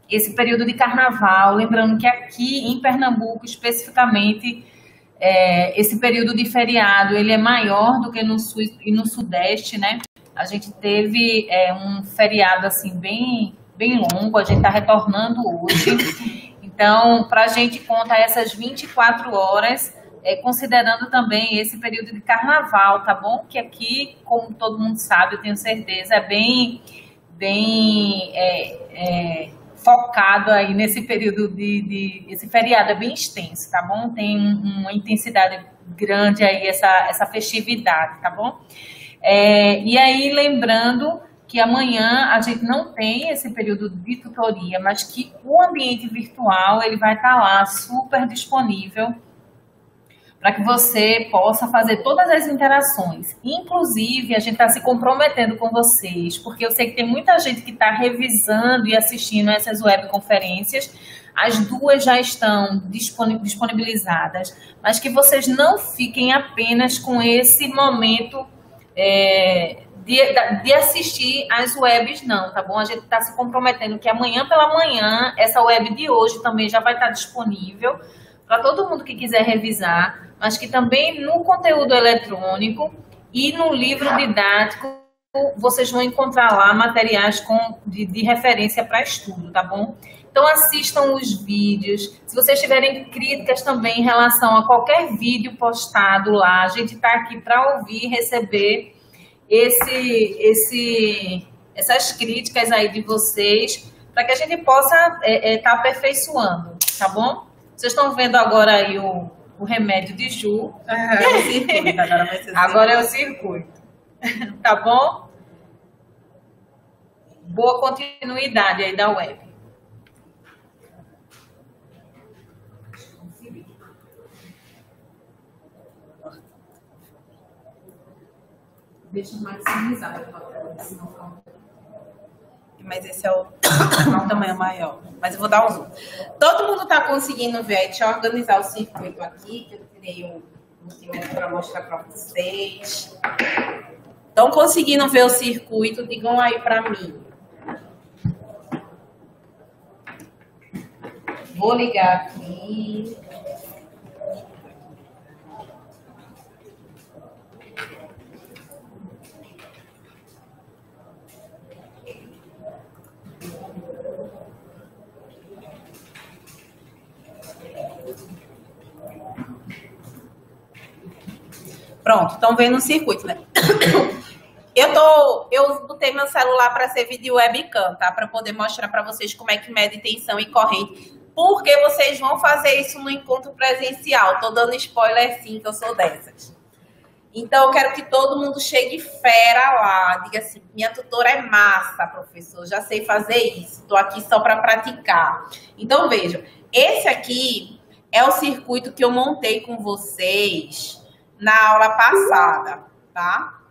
esse período de carnaval. Lembrando que aqui em Pernambuco, especificamente, esse período de feriado ele é maior do que no sul e no sudeste, né? A gente teve um feriado assim bem longo, a gente está retornando hoje. Então, para a gente conta essas 24 horas, considerando também esse período de carnaval, tá bom? Que aqui, como todo mundo sabe, eu tenho certeza, é bem focado aí nesse período esse feriado é bem extenso, tá bom? Tem uma intensidade grande aí essa festividade, tá bom? E aí, lembrando que amanhã a gente não tem esse período de tutoria, mas que o ambiente virtual ele vai estar lá super disponível para que você possa fazer todas as interações. Inclusive, a gente está se comprometendo com vocês, porque eu sei que tem muita gente que está revisando e assistindo essas webconferências. As duas já estão disponibilizadas, mas que vocês não fiquem apenas com esse momento de assistir às webs, não, tá bom? A gente está se comprometendo que amanhã pela manhã, essa web de hoje também já vai estar disponível para todo mundo que quiser revisar, mas que também no conteúdo eletrônico e no livro didático vocês vão encontrar lá materiais de referência para estudo, tá bom? Então assistam os vídeos. Se vocês tiverem críticas também em relação a qualquer vídeo postado lá, a gente está aqui para ouvir e receber essas críticas aí de vocês, para que a gente possa estar aperfeiçoando, tá bom? Vocês estão vendo agora aí o remédio de Ju. É o circuito, agora vai ser agora é o circuito. Tá bom? Boa continuidade aí da web. Deixa eu maximizar a tela, senão mas esse é o tamanho maior. Mas eu vou dar um zoom. Todo mundo está conseguindo ver? Deixa eu organizar o circuito aqui, que eu tirei o multímetro para mostrar para vocês. Estão conseguindo ver o circuito? Digam aí para mim. Vou ligar aqui. Pronto, estão vendo o circuito, né? Eu botei meu celular para ser vídeo webcam, tá? Para poder mostrar para vocês como é que mede tensão e corrente. Porque vocês vão fazer isso no encontro presencial. Tô dando spoiler sim, que eu sou dessas. Então, eu quero que todo mundo chegue fera lá. Diga assim, minha tutora é massa, professor. Já sei fazer isso. Tô aqui só para praticar. Então, vejam. Esse aqui é o circuito que eu montei com vocês na aula passada, tá?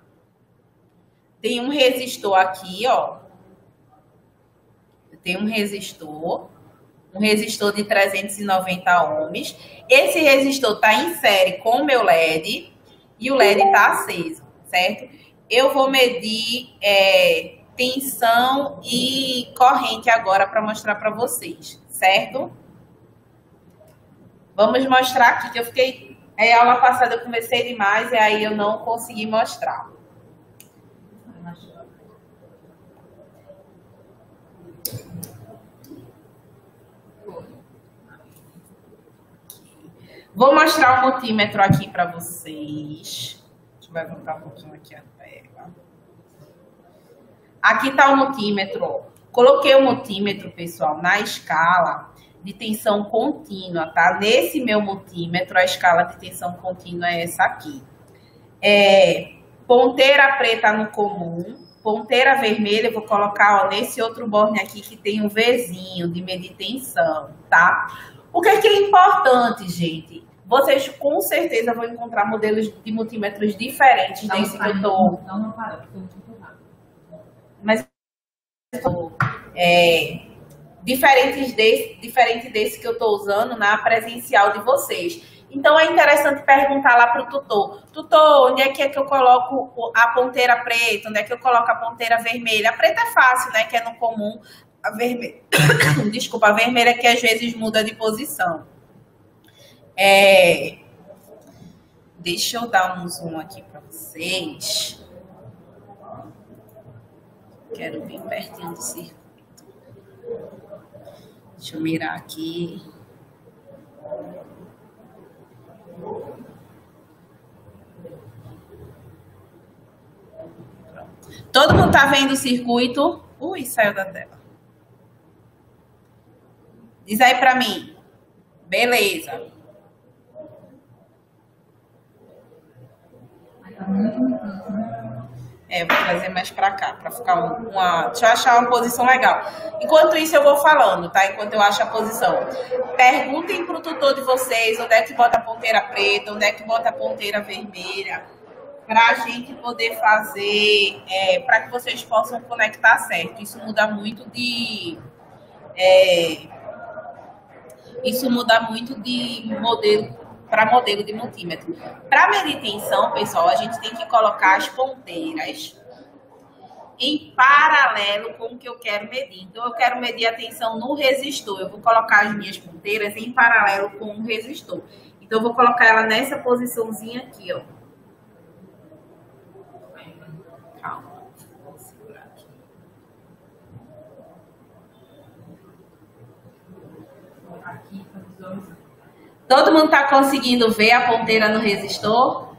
Tem um resistor aqui, ó. Tem um resistor de 390 ohms. Esse resistor tá em série com o meu LED e o LED tá aceso, certo? Eu vou medir tensão e corrente agora para mostrar para vocês, certo? Vamos mostrar aqui que eu fiquei... a aula passada eu conversei demais e aí eu não consegui mostrar. Vou mostrar o multímetro aqui para vocês. Deixa eu levantar um pouquinho aqui a tela. Aqui está o multímetro, ó. Coloquei o multímetro, pessoal, na escala de tensão contínua, tá? Nesse meu multímetro, a escala de tensão contínua é essa aqui. Ponteira preta no comum, ponteira vermelha, eu vou colocar, ó, nesse outro borne aqui que tem um Vzinho de medir tensão, tá? O que é importante, gente? Vocês com certeza vão encontrar modelos de multímetros diferentes desse que eu tô... Não, mas diferente desse que eu estou usando na presencial de vocês. Então, é interessante perguntar lá para o tutor. Tutor, onde é que eu coloco a ponteira preta? Onde é que eu coloco a ponteira vermelha? A preta é fácil, né? Que é no comum. A vermelha... Desculpa, a vermelha que às vezes muda de posição. Deixa eu dar um zoom aqui para vocês. Quero bem pertinho do circuito. Deixa eu mirar aqui. Pronto. Todo mundo tá vendo o circuito? Ui, saiu da tela. Diz aí pra mim. Beleza. Eu vou trazer mais pra cá, pra ficar deixa eu achar uma posição legal. Enquanto isso, eu vou falando, tá? Enquanto eu acho a posição. Perguntem pro tutor de vocês onde é que bota a ponteira preta, onde é que bota a ponteira vermelha, pra gente poder fazer, pra que vocês possam conectar certo. Isso muda muito de modelo para modelo de multímetro. Para medir tensão, pessoal, a gente tem que colocar as ponteiras em paralelo com o que eu quero medir. Então, eu quero medir a tensão no resistor. Eu vou colocar as minhas ponteiras em paralelo com o resistor. Então, eu vou colocar ela nessa posiçãozinha aqui, ó. Calma. Vou segurar aqui. Aqui, para visualizar. Todo mundo está conseguindo ver a ponteira no resistor?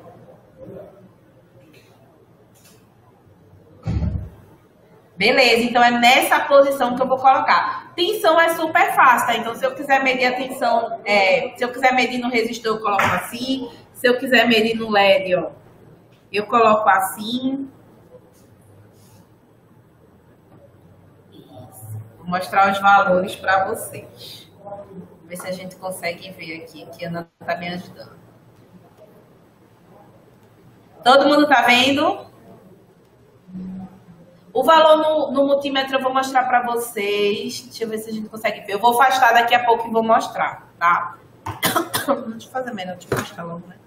Beleza, então é nessa posição que eu vou colocar. Tensão é super fácil, tá? Então, se eu quiser medir a tensão, se eu quiser medir no resistor, eu coloco assim. Se eu quiser medir no LED, ó, eu coloco assim. Isso. Vou mostrar os valores para vocês. Ver se a gente consegue ver aqui, que a Ana tá me ajudando. Todo mundo tá vendo? O valor no multímetro eu vou mostrar para vocês. Deixa eu ver se a gente consegue ver. Eu vou afastar daqui a pouco e vou mostrar, tá? Deixa eu fazer melhor, deixa eu mostrar logo, né?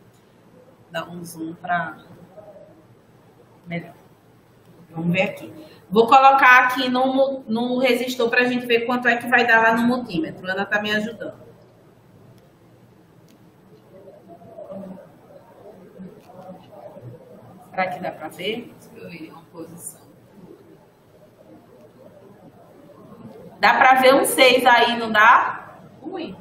Dar um zoom para melhor. Vamos ver aqui. Vou colocar aqui no resistor para a gente ver quanto é que vai dar lá no multímetro. A Ana está me ajudando. Será que dá para ver? Deixa eu ver uma posição. Dá para ver um 6 aí, não dá? Ui.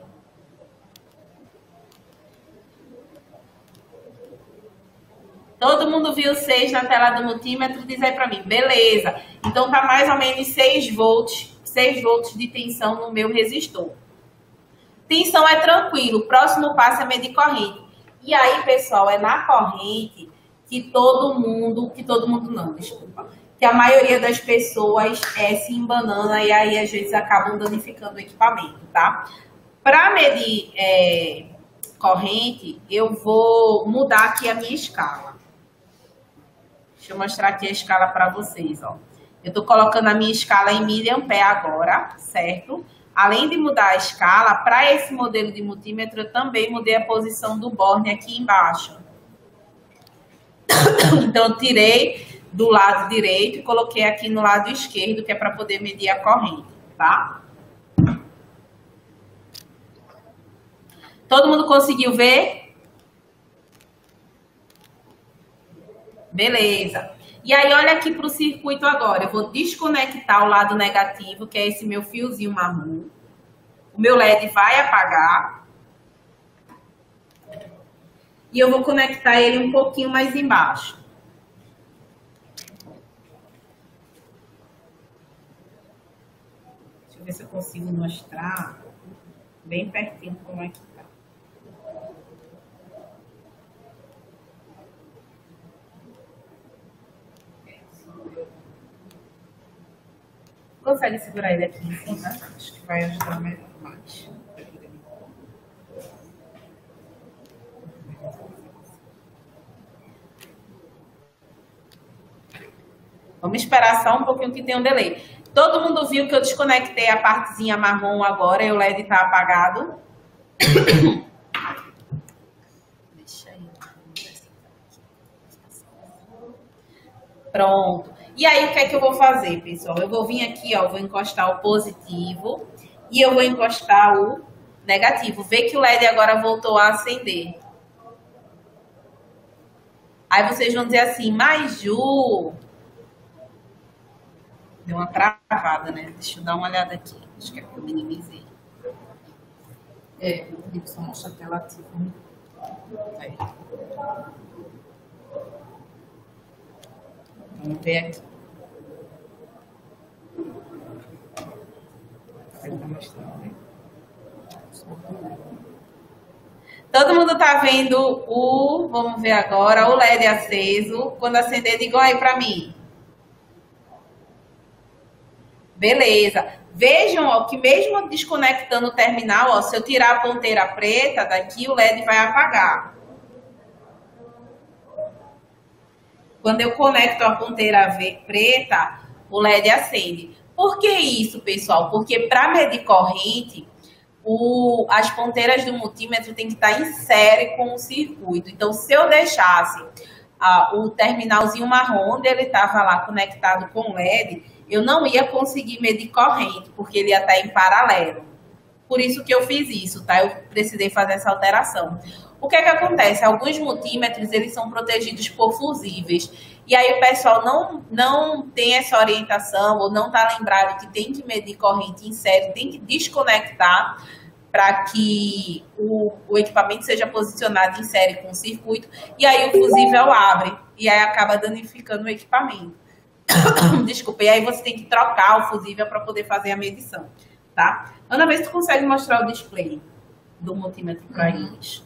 Todo mundo viu 6 na tela do multímetro? Diz aí para mim. Beleza. Então, tá mais ou menos 6 volts de tensão no meu resistor. Tensão é tranquilo. O próximo passo é medir corrente. E aí, pessoal, é na corrente que que a maioria das pessoas se embanana e aí, às vezes, acabam danificando o equipamento, tá? Para medir corrente, eu vou mudar aqui a minha escala. Deixa eu mostrar aqui a escala para vocês, ó. Eu tô colocando a minha escala em miliampere agora, certo? Além de mudar a escala, para esse modelo de multímetro, eu também mudei a posição do borne aqui embaixo. Então, eu tirei do lado direito e coloquei aqui no lado esquerdo, que é para poder medir a corrente, tá? Todo mundo conseguiu ver? Beleza. E aí, olha aqui para o circuito agora. Eu vou desconectar o lado negativo, que é esse meu fiozinho marrom. O meu LED vai apagar. E eu vou conectar ele um pouquinho mais embaixo. Deixa eu ver se eu consigo mostrar bem pertinho como é que tá. Consegue segurar ele aqui em cima? Acho que vai ajudar mais. Vamos esperar só um pouquinho que tem um delay. Todo mundo viu que eu desconectei a partezinha marrom agora e o LED está apagado? Deixa aí. Pronto. E aí, o que é que eu vou fazer, pessoal? Eu vou vir aqui, ó, vou encostar o positivo e eu vou encostar o negativo. Vê que o LED agora voltou a acender. Aí vocês vão dizer assim, mas Ju... Deu uma travada, né? Deixa eu dar uma olhada aqui. Acho que é porque eu minimizei. Eu só mostra a tela ativa. Aí. Vamos ver aqui. Todo mundo tá vendo o... Vamos ver agora, o LED aceso. Quando acender, diga aí pra mim. Beleza. Vejam, ó, que mesmo desconectando o terminal, ó, se eu tirar a ponteira preta daqui, o LED vai apagar. Quando eu conecto a ponteira preta, o LED acende. Por que isso, pessoal? Porque para medir corrente, as ponteiras do multímetro tem que estar em série com o circuito. Então, se eu deixasse o terminalzinho marrom, onde ele estava lá conectado com o LED, eu não ia conseguir medir corrente, porque ele ia estar em paralelo. Por isso que eu fiz isso, tá? Eu precisei fazer essa alteração. O que é que acontece? Alguns multímetros, eles são protegidos por fusíveis. E aí o pessoal não tem essa orientação ou não está lembrado que tem que medir corrente em série, tem que desconectar para que o equipamento seja posicionado em série com o circuito. E aí o fusível abre e aí acaba danificando o equipamento. Desculpa, e aí você tem que trocar o fusível para poder fazer a medição, tá? Ana, vê se tu consegue mostrar o display do multímetro para eles.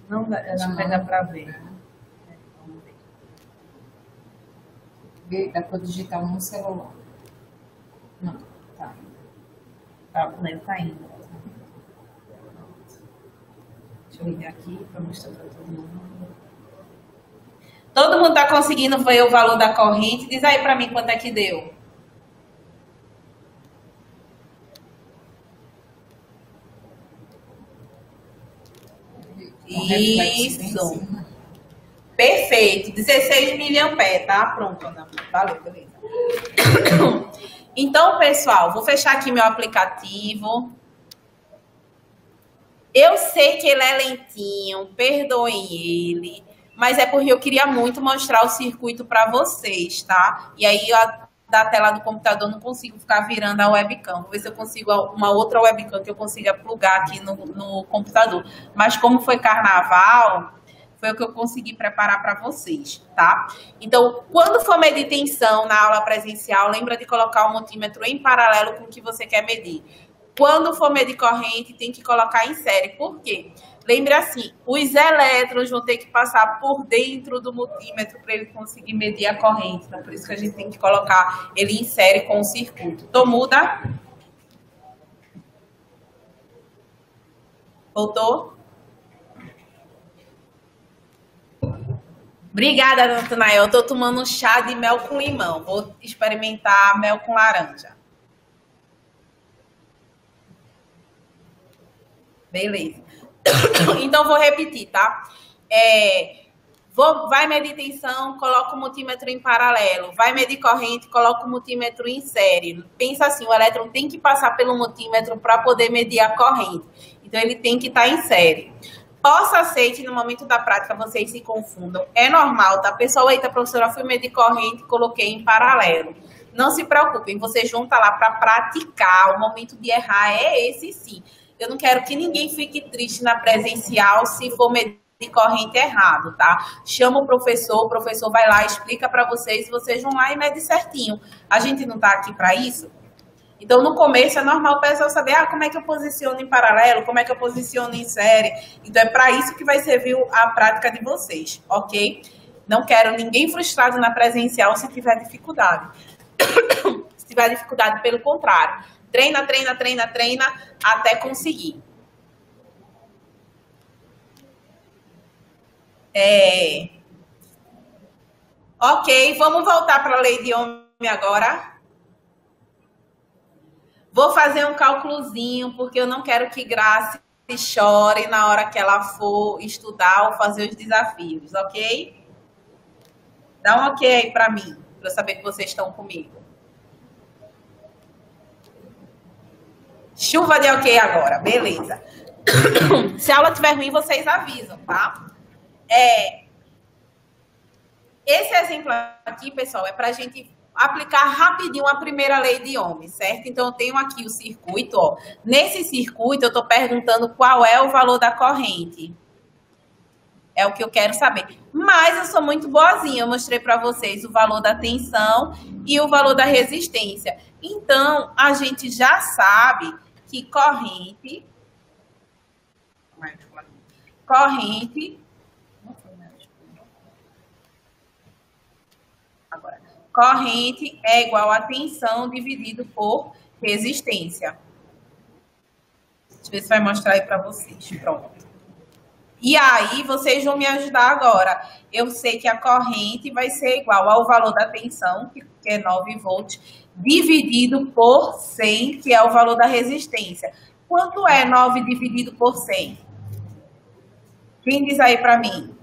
Não dá, não pega para ver. Vamos ver. Dá para digitar no celular. Não, tá. Tá, o LED tá indo. Deixa eu ligar aqui para mostrar para todo mundo. Todo mundo tá conseguindo ver o valor da corrente? Diz aí para mim quanto é que deu. Isso. Perfeito. 16 miliamperes, tá? Pronto, Ana. Valeu, beleza. Então, pessoal, vou fechar aqui meu aplicativo. Eu sei que ele é lentinho, perdoem ele, mas é porque eu queria muito mostrar o circuito para vocês, tá? E aí, da tela do computador, não consigo ficar virando a webcam. Vou ver se eu consigo uma outra webcam que eu consiga plugar aqui no computador. Mas como foi carnaval, foi o que eu consegui preparar para vocês, tá? Então, quando for medir tensão na aula presencial, lembra de colocar o multímetro em paralelo com o que você quer medir. Quando for medir corrente, tem que colocar em série. Por quê? Lembre assim, os elétrons vão ter que passar por dentro do multímetro para ele conseguir medir a corrente. Então, por isso que a gente tem que colocar ele em série com o circuito. Então, muda. Voltou? Obrigada, Natanael. Eu tô tomando um chá de mel com limão. Vou experimentar mel com laranja. Beleza. Então, vou repetir, tá? Vai medir tensão, coloca o multímetro em paralelo. Vai medir corrente, coloca o multímetro em série. Pensa assim, o elétron tem que passar pelo multímetro para poder medir a corrente. Então, ele tem que estar em série. Possa ser que no momento da prática vocês se confundam. É normal, tá? Pessoal, eita, professora, fui medir corrente e coloquei em paralelo. Não se preocupem, você junta lá para praticar. O momento de errar é esse sim. Eu não quero que ninguém fique triste na presencial se for medir corrente errado, tá? Chama o professor vai lá, explica para vocês, vocês vão lá e medem certinho. A gente não tá aqui para isso? Então, no começo, é normal o pessoal saber como é que eu posiciono em paralelo, como é que eu posiciono em série. Então, é para isso que vai servir a prática de vocês, ok? Não quero ninguém frustrado na presencial se tiver dificuldade. Se tiver dificuldade, pelo contrário. Treina, treina, treina, treina, até conseguir. Ok, vamos voltar para a lei de Ohm agora. Vou fazer um cálculozinho, porque eu não quero que Grace chore na hora que ela for estudar ou fazer os desafios, ok? Dá um ok aí para mim, para eu saber que vocês estão comigo. Chuva de ok agora, beleza. Se a aula estiver ruim, vocês avisam, tá? Esse exemplo aqui, pessoal, é para a gente aplicar rapidinho a primeira lei de Ohm, certo? Então, eu tenho aqui o circuito, ó. Nesse circuito, eu estou perguntando qual é o valor da corrente. É o que eu quero saber. Mas eu sou muito boazinha, eu mostrei para vocês o valor da tensão e o valor da resistência. Então, a gente já sabe que corrente é igual a tensão dividido por resistência. Deixa eu ver se vai mostrar aí para vocês. Pronto. E aí, vocês vão me ajudar agora. Eu sei que a corrente vai ser igual ao valor da tensão, que é 9 volts, dividido por 100, que é o valor da resistência. Quanto é 9 dividido por 100? Quem diz aí para mim?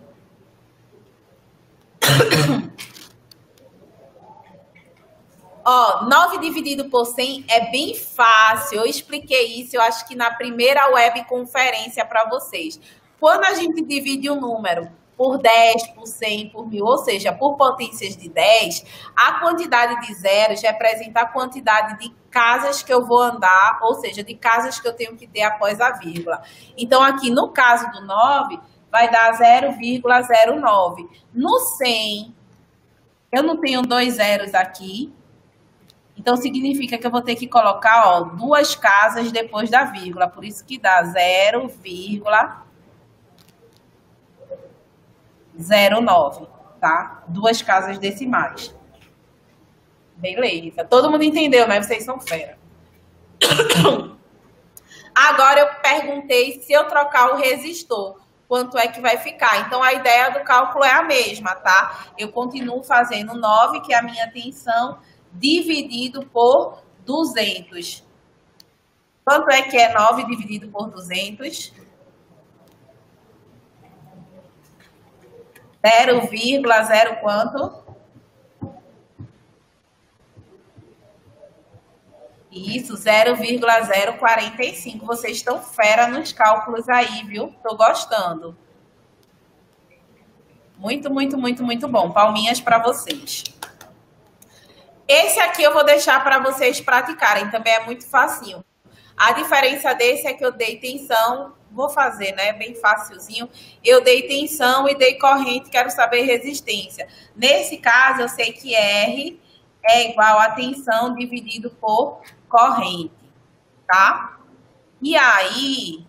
Ó, 9 dividido por 100 é bem fácil. Eu expliquei isso, eu acho que na primeira webconferência para vocês. Quando a gente divide um número por 10, por 100, por 1000, ou seja, por potências de 10, a quantidade de zeros representa a quantidade de casas que eu vou andar, ou seja, de casas que eu tenho que ter após a vírgula. Então, aqui no caso do 9, vai dar 0,09. No 100, eu não tenho 2 zeros aqui. Então, significa que eu vou ter que colocar, ó, 2 casas depois da vírgula. Por isso que dá 0,09, tá? 2 casas decimais. Beleza. Todo mundo entendeu, né? Vocês são fera. Agora, eu perguntei se eu trocar o resistor, quanto é que vai ficar. Então, a ideia do cálculo é a mesma, tá? Eu continuo fazendo 9, que é a minha tensão, dividido por 200. Quanto é que é 9 dividido por 200? 0,0 quanto? Isso, 0,045. Vocês estão fera nos cálculos aí, viu? Tô gostando. Muito, muito, muito, muito bom. Palminhas para vocês. Esse aqui eu vou deixar para vocês praticarem, também é muito facinho. A diferença desse é que eu dei tensão, vou fazer, né, bem facilzinho. Eu dei tensão e dei corrente, quero saber resistência. Nesse caso, eu sei que R é igual a tensão dividido por corrente, tá? E aí,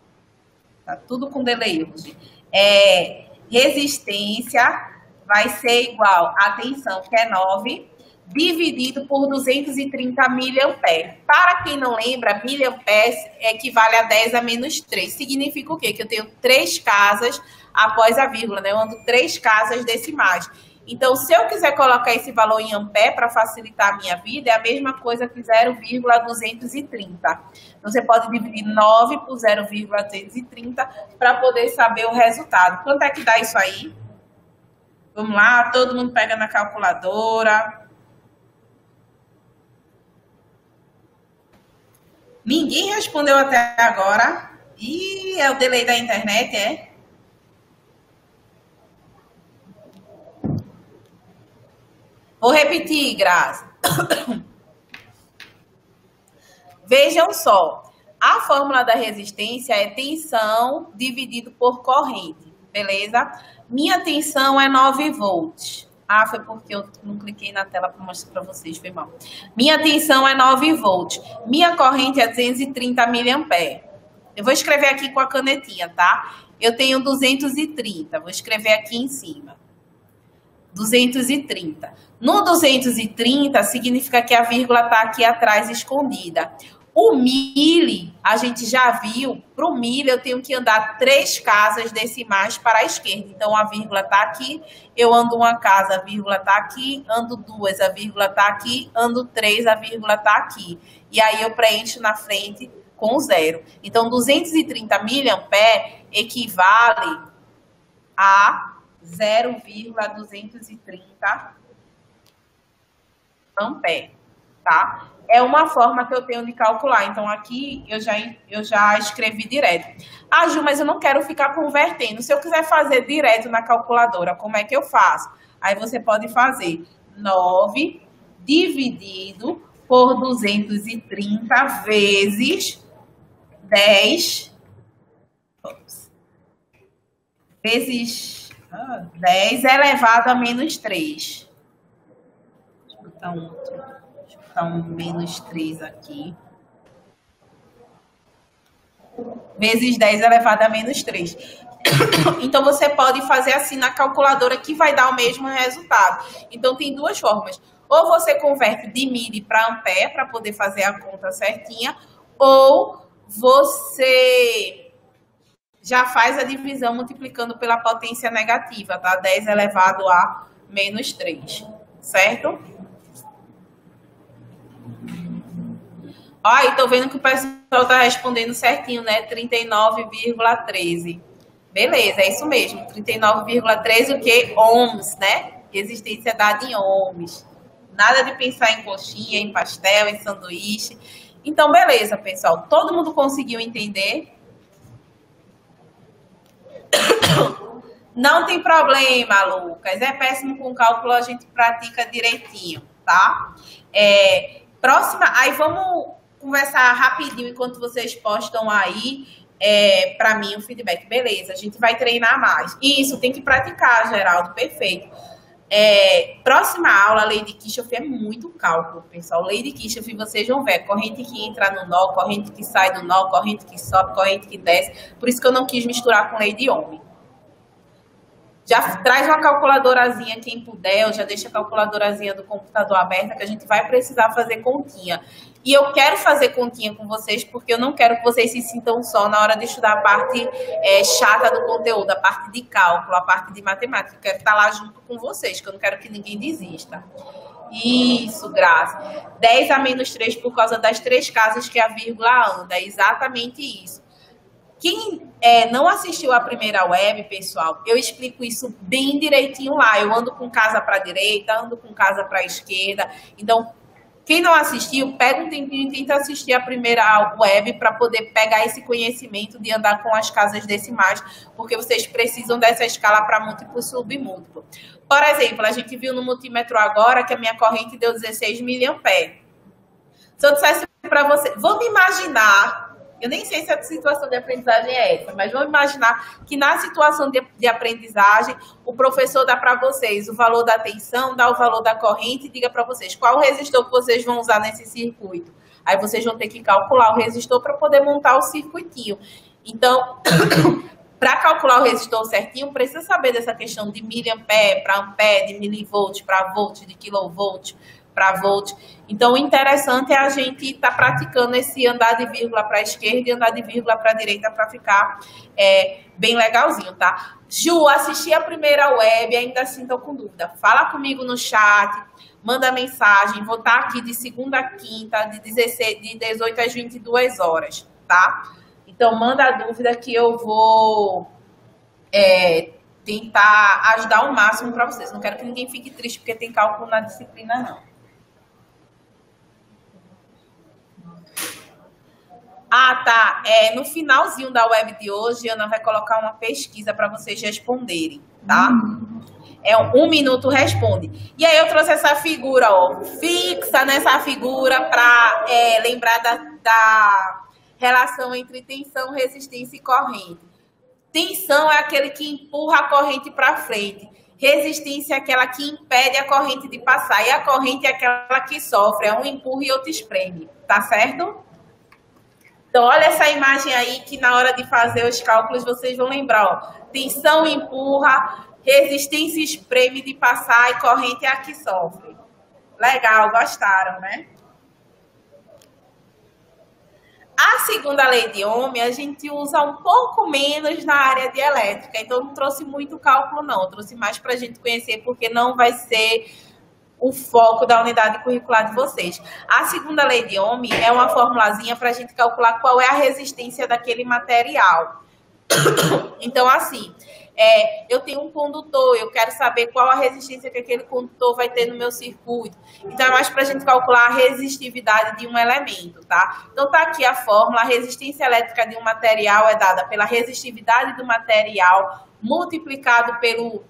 tá tudo com delay hoje. Resistência vai ser igual a tensão, que é 9, dividido por 230 miliamperes. Para quem não lembra, miliamperes equivale a 10 a menos 3. Significa o quê? Que eu tenho 3 casas após a vírgula, né? Eu ando 3 casas decimais. Então, se eu quiser colocar esse valor em ampere para facilitar a minha vida, é a mesma coisa que 0,230. Então, você pode dividir 9 por 0,230 para poder saber o resultado. Quanto é que dá isso aí? Vamos lá, todo mundo pega na calculadora. Ninguém respondeu até agora. Ih, é o delay da internet, é? Vou repetir, Graça. Vejam só. A fórmula da resistência é tensão dividido por corrente, beleza? Minha tensão é 9 volts. Ah, foi porque eu não cliquei na tela para mostrar para vocês, foi mal. Minha tensão é 9 volts. Minha corrente é 230 mA. Eu vou escrever aqui com a canetinha, tá? Eu tenho 230, vou escrever aqui em cima. 230. No 230, significa que a vírgula está aqui atrás, escondida. O mili, a gente já viu, para o mili eu tenho que andar 3 casas decimais para a esquerda. Então, a vírgula está aqui, eu ando uma casa, a vírgula está aqui, ando 2, a vírgula está aqui, ando 3, a vírgula está aqui. E aí eu preencho na frente com 0. Então, 230 mA equivale a 0,230 ampere, tá? É uma forma que eu tenho de calcular. Então, aqui eu já escrevi direto. Ah, Ju, mas eu não quero ficar convertendo. Se eu quiser fazer direto na calculadora, como é que eu faço? Aí você pode fazer 9 dividido por 230 vezes 10 vezes 10 elevado a menos 3. Deixa eu botar um menos 3 aqui. Vezes 10 elevado a menos 3. Então, você pode fazer assim na calculadora que vai dar o mesmo resultado. Então, tem duas formas. Ou você converte de mili para ampere para poder fazer a conta certinha, ou você já faz a divisão multiplicando pela potência negativa, tá? 10 elevado a menos 3, certo? Ó, e tô vendo que o pessoal tá respondendo certinho, né? 39,13. Beleza, é isso mesmo. 39,13 o quê? Ohms, né? Resistência dada em ohms. Nada de pensar em coxinha, em pastel, em sanduíche. Então, beleza, pessoal. Todo mundo conseguiu entender? Não tem problema, Lucas. É péssimo com cálculo, a gente pratica direitinho, tá? Próxima, aí vamos conversar rapidinho enquanto vocês postam aí para mim o feedback. Beleza, a gente vai treinar mais. Isso, tem que praticar, Geraldo, perfeito. Próxima aula, lei de Kirchhoff é muito cálculo, pessoal. Lei de Kirchhoff, vocês vão ver, corrente que entra no nó, corrente que sai do nó, corrente que sobe, corrente que desce. Por isso que eu não quis misturar com lei de Ohm. Já traz uma calculadorazinha, quem puder, ou já deixa a calculadorazinha do computador aberta, que a gente vai precisar fazer continha. E eu quero fazer continha com vocês, porque eu não quero que vocês se sintam só na hora de estudar a parte chata do conteúdo, a parte de cálculo, a parte de matemática. Eu quero estar lá junto com vocês, que eu não quero que ninguém desista. Isso, Graça. 10 a menos 3 por causa das 3 casas que a vírgula anda. É exatamente isso. Quem não assistiu a primeira web, pessoal, eu explico isso bem direitinho lá. Eu ando com casa para a direita, ando com casa para a esquerda. Então, quem não assistiu, pega um tempinho e tenta assistir a primeira web para poder pegar esse conhecimento de andar com as casas decimais, porque vocês precisam dessa escala para múltiplo e submúltiplo. Por exemplo, a gente viu no multímetro agora que a minha corrente deu 16 mA. Se eu dissesse para você, vamos imaginar... Eu nem sei se a situação de aprendizagem é essa, mas vamos imaginar que na situação de aprendizagem, o professor dá para vocês o valor da tensão, dá o valor da corrente e diga para vocês qual o resistor que vocês vão usar nesse circuito. Aí vocês vão ter que calcular o resistor para poder montar o circuitinho. Então, para calcular o resistor certinho, precisa saber dessa questão de miliampere para ampere, de milivolt para volt, de kilovolt para volt. Então, o interessante é a gente estar praticando esse andar de vírgula para a esquerda e andar de vírgula para a direita para ficar bem legalzinho, tá? Ju, assisti a primeira web, ainda assim estou com dúvida. Fala comigo no chat, manda mensagem. Vou estar aqui de segunda a quinta, de 18 às 22 horas, tá? Então, manda a dúvida que eu vou tentar ajudar o máximo para vocês. Não quero que ninguém fique triste porque tem cálculo na disciplina, não. Ah, tá. No finalzinho da web de hoje, Ana vai colocar uma pesquisa para vocês responderem, tá? 1 minuto responde. E aí eu trouxe essa figura, ó. Fixa nessa figura para lembrar da Relação entre tensão, resistência e corrente. Tensão é aquele que empurra a corrente para frente. Resistência é aquela que impede a corrente de passar. E a corrente é aquela que sofre. É um empurra e outro espreme. Tá certo? Então, olha essa imagem aí que na hora de fazer os cálculos vocês vão lembrar. Ó. Tensão empurra, resistência espreme de passar e corrente é a que sofre. Legal, gostaram, né? A segunda lei de Ohm a gente usa um pouco menos na área de elétrica, então não trouxe muito cálculo não, trouxe mais para a gente conhecer porque não vai ser o foco da unidade curricular de vocês. A segunda lei de Ohm é uma formulazinha para a gente calcular qual é a resistência daquele material. Então assim, eu tenho um condutor, eu quero saber qual a resistência que aquele condutor vai ter no meu circuito. Então, é mais para a gente calcular a resistividade de um elemento, tá? Então, tá aqui a fórmula. A resistência elétrica de um material é dada pela resistividade do material multiplicado pelo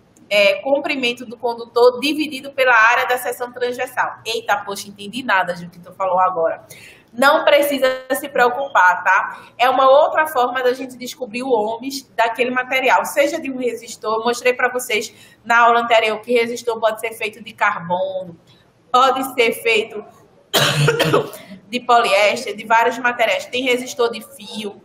comprimento do condutor dividido pela área da seção transversal. Eita, poxa, entendi nada do que tu falou agora. Não precisa se preocupar, tá? É uma outra forma da gente descobrir o ohms daquele material, seja de um resistor. Eu mostrei para vocês na aula anterior que resistor pode ser feito de carbono, pode ser feito de poliéster, de vários materiais. Tem resistor de fio.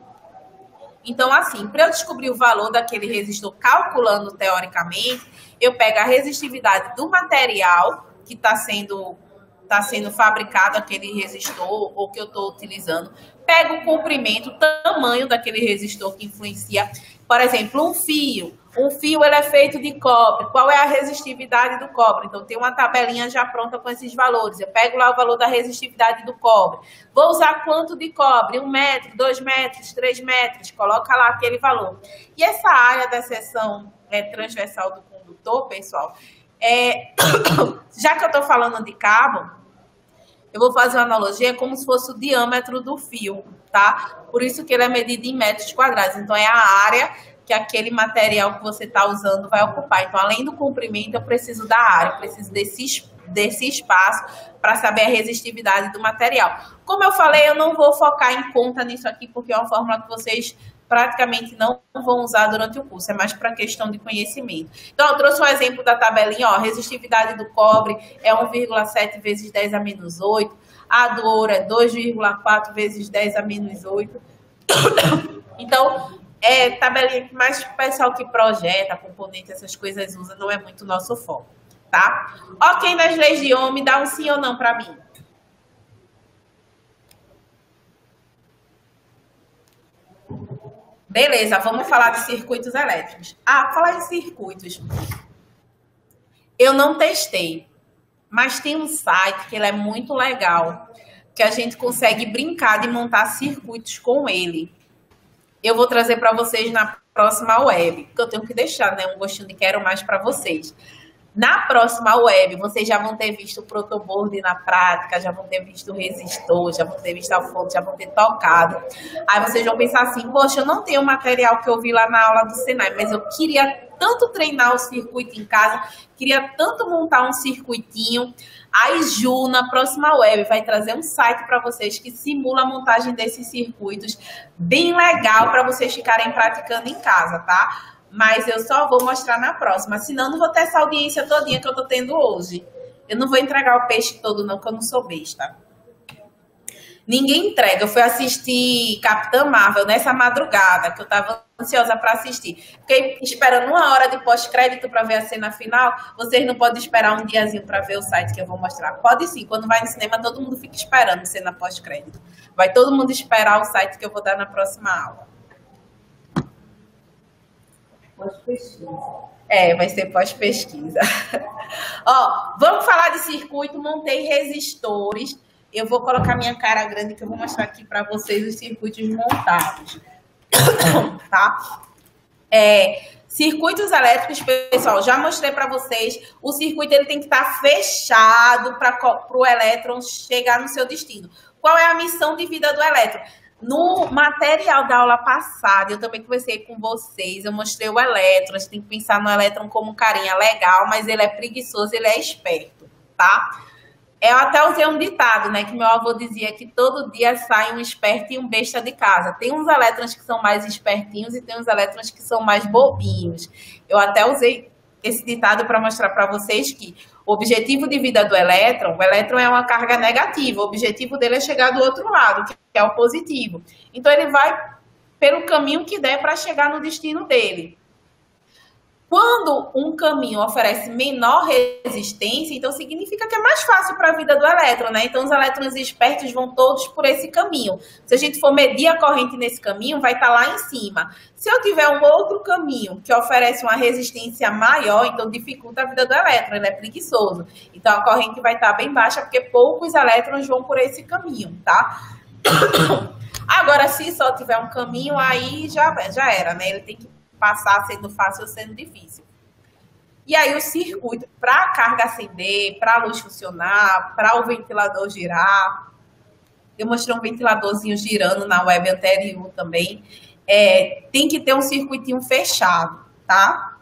Então, assim, para eu descobrir o valor daquele resistor calculando teoricamente, eu pego a resistividade do material que está sendo fabricado aquele resistor ou que eu estou utilizando, pego o comprimento, o tamanho daquele resistor que influencia. Por exemplo, um fio. Um fio ele é feito de cobre. Qual é a resistividade do cobre? Então, tem uma tabelinha já pronta com esses valores. Eu pego lá o valor da resistividade do cobre. Vou usar quanto de cobre? 1 metro, 2 metros, 3 metros. Coloca lá aquele valor. E essa área da seção transversal do condutor, pessoal, já que eu estou falando de cabo, eu vou fazer uma analogia como se fosse o diâmetro do fio, tá? Por isso que ele é medido em metros quadrados. Então, é a área que aquele material que você está usando vai ocupar. Então, além do comprimento, eu preciso da área, eu preciso desse espaço para saber a resistividade do material. Como eu falei, eu não vou focar em conta nisso aqui, porque é uma fórmula que vocês praticamente não vão usar durante o curso, é mais para questão de conhecimento. Então, eu trouxe um exemplo da tabelinha, ó, a resistividade do cobre é 1,7 vezes 10 a menos 8, a do ouro é 2,4 vezes 10 a menos 8. Então, tabelinha que mais o pessoal que projeta, componente, essas coisas usa, não é muito nosso foco, tá? Ok, nas leis de Ohm, dá um sim ou não para mim. Beleza, vamos falar de circuitos elétricos. Falar em circuitos. Eu não testei, mas tem um site que ele é muito legal, que a gente consegue brincar de montar circuitos com ele. Eu vou trazer para vocês na próxima web, porque eu tenho que deixar, né, um gostinho de quero mais para vocês. Na próxima web, vocês já vão ter visto o protoboard na prática, já vão ter visto o resistor, já vão ter visto a fonte, já vão ter tocado. Aí vocês vão pensar assim, poxa, eu não tenho o material que eu vi lá na aula do Senai, mas eu queria tanto treinar o circuito em casa, queria tanto montar um circuitinho. A Ju, na próxima web, vai trazer um site para vocês que simula a montagem desses circuitos, bem legal para vocês ficarem praticando em casa, tá? Mas eu só vou mostrar na próxima, senão não vou ter essa audiência todinha que eu tô tendo hoje. Eu não vou entregar o peixe todo não, que eu não sou besta. Ninguém entrega. Eu fui assistir Capitã Marvel nessa madrugada, que eu tava ansiosa para assistir. Fiquei esperando 1 hora de pós-crédito para ver a cena final. Vocês não podem esperar um diazinho para ver o site que eu vou mostrar. Pode sim, quando vai no cinema todo mundo fica esperando cena pós-crédito. Vai todo mundo esperar o site que eu vou dar na próxima aula. Pós-pesquisa. Vai ser pós-pesquisa. Ó, vamos falar de circuito. Montei resistores. Eu vou colocar minha cara grande que eu vou mostrar aqui para vocês os circuitos montados. Tá? Circuitos elétricos, pessoal, já mostrei para vocês. O circuito ele tem que estar fechado para o elétron chegar no seu destino. Qual é a missão de vida do elétron? No material da aula passada, eu também conversei com vocês, eu mostrei o elétron, a gente tem que pensar no elétron como um carinha legal, mas ele é preguiçoso, ele é esperto, tá? Eu até usei um ditado, né? Que meu avô dizia que todo dia sai um esperto e um besta de casa. Tem uns elétrons que são mais espertinhos e tem uns elétrons que são mais bobinhos. Eu até usei esse ditado para mostrar para vocês que o objetivo de vida do elétron, o elétron é uma carga negativa, o objetivo dele é chegar do outro lado, que é o positivo. Então, ele vai pelo caminho que der para chegar no destino dele. Quando um caminho oferece menor resistência, então significa que é mais fácil para a vida do elétron, né? Então, os elétrons espertos vão todos por esse caminho. Se a gente for medir a corrente nesse caminho, vai estar lá em cima. Se eu tiver um outro caminho que oferece uma resistência maior, então dificulta a vida do elétron, ele é preguiçoso. Então, a corrente vai estar bem baixa, porque poucos elétrons vão por esse caminho, tá? Agora, se só tiver um caminho, aí já era, né? Ele tem que passar sendo fácil ou sendo difícil. E aí o circuito, para a carga acender, para a luz funcionar, para o ventilador girar, eu mostrei um ventiladorzinho girando na web anterior também, tem que ter um circuitinho fechado, tá?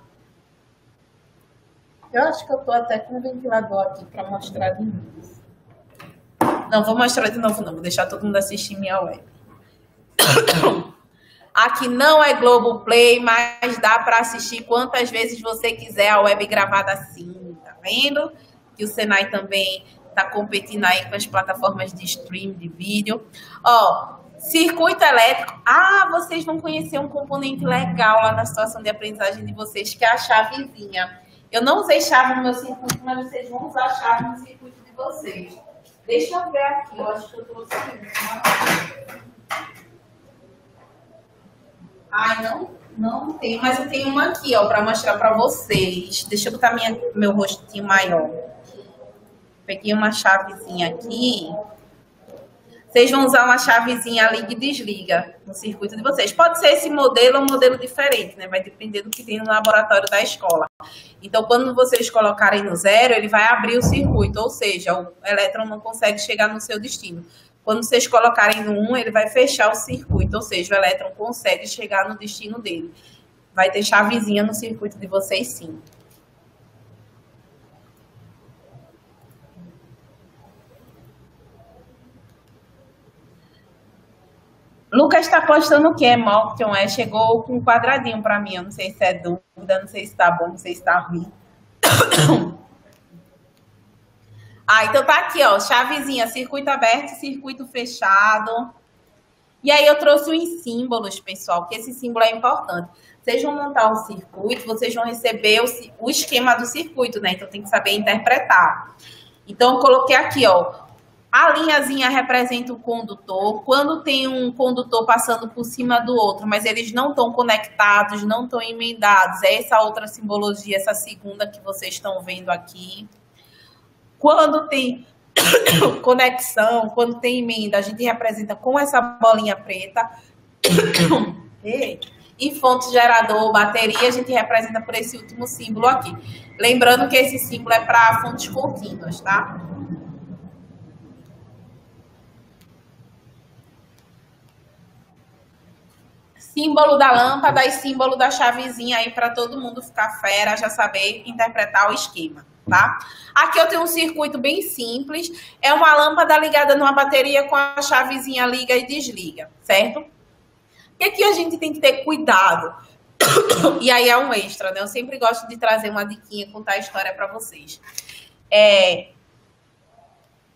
Eu acho que eu tô até com o ventilador aqui para mostrar de novo. Não, vou mostrar de novo não, vou deixar todo mundo assistir minha web. Aqui não é Globoplay, mas dá para assistir quantas vezes você quiser a web gravada assim, tá vendo? Que o Senai também tá competindo aí com as plataformas de stream de vídeo. Ó, circuito elétrico. Ah, vocês vão conhecer um componente legal lá na situação de aprendizagem de vocês, que é a chavezinha. Eu não usei chave no meu circuito, mas vocês vão usar a chave no circuito de vocês. Deixa eu ver aqui, eu acho que eu trouxe uma. Ai, não tem, mas eu tenho uma aqui, ó, para mostrar para vocês. Deixa eu botar meu rostinho maior. Peguei uma chavezinha aqui. Vocês vão usar uma chavezinha liga e desliga no circuito de vocês. Pode ser esse modelo ou um modelo diferente, né? Vai depender do que tem no laboratório da escola. Então, quando vocês colocarem no 0, ele vai abrir o circuito, ou seja, o elétron não consegue chegar no seu destino. Quando vocês colocarem no 1, ele vai fechar o circuito, ou seja, o elétron consegue chegar no destino dele. Vai ter chavezinha no circuito de vocês, sim. Lucas está postando o quê? Moction, chegou com um quadradinho para mim. Eu não sei se é dúvida, não sei se está bom, não sei se está ruim. Então tá aqui, ó, chavezinha, circuito aberto, circuito fechado. E aí eu trouxe os símbolos, pessoal, porque esse símbolo é importante. Vocês vão montar um circuito, vocês vão receber o esquema do circuito, né? Então tem que saber interpretar. Então eu coloquei aqui, ó, a linhazinha representa o condutor. Quando tem um condutor passando por cima do outro, mas eles não estão conectados, não estão emendados, é essa outra simbologia, essa segunda que vocês estão vendo aqui. Quando tem conexão, quando tem emenda, a gente representa com essa bolinha preta. E fonte gerador, bateria, a gente representa por esse último símbolo aqui. Lembrando que esse símbolo é para fontes contínuas, tá? Símbolo da lâmpada e símbolo da chavezinha aí para todo mundo ficar fera, já saber interpretar o esquema, tá? Aqui eu tenho um circuito bem simples, é uma lâmpada ligada numa bateria com a chavezinha liga e desliga, certo? E aqui a gente tem que ter cuidado. E aí é um extra, né? Eu sempre gosto de trazer uma diquinha, contar a história para vocês.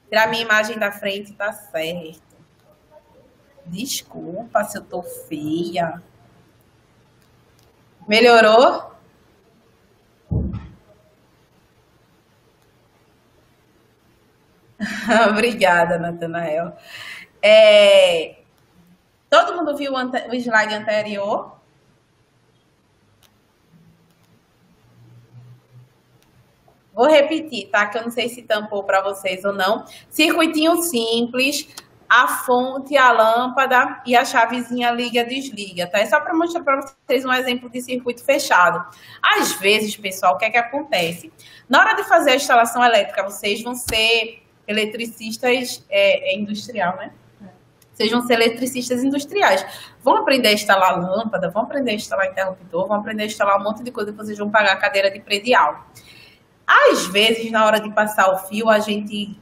Tirar minha imagem da frente, tá certo. Desculpa se eu tô feia. Melhorou? Obrigada, Natanael. Todo mundo viu o slide anterior? Vou repetir, tá? Que eu não sei se tampou para vocês ou não. Circuitinho simples, a fonte, a lâmpada e a chavezinha liga-desliga, tá? É só para mostrar para vocês um exemplo de circuito fechado. Às vezes, pessoal, o que é que acontece? Na hora de fazer a instalação elétrica, vocês vão ser eletricistas industrial, né? Vocês vão ser eletricistas industriais. Vão aprender a instalar lâmpada, vão aprender a instalar interruptor, vão aprender a instalar um monte de coisa que vocês vão pagar a cadeira de predial. Às vezes, na hora de passar o fio, a gente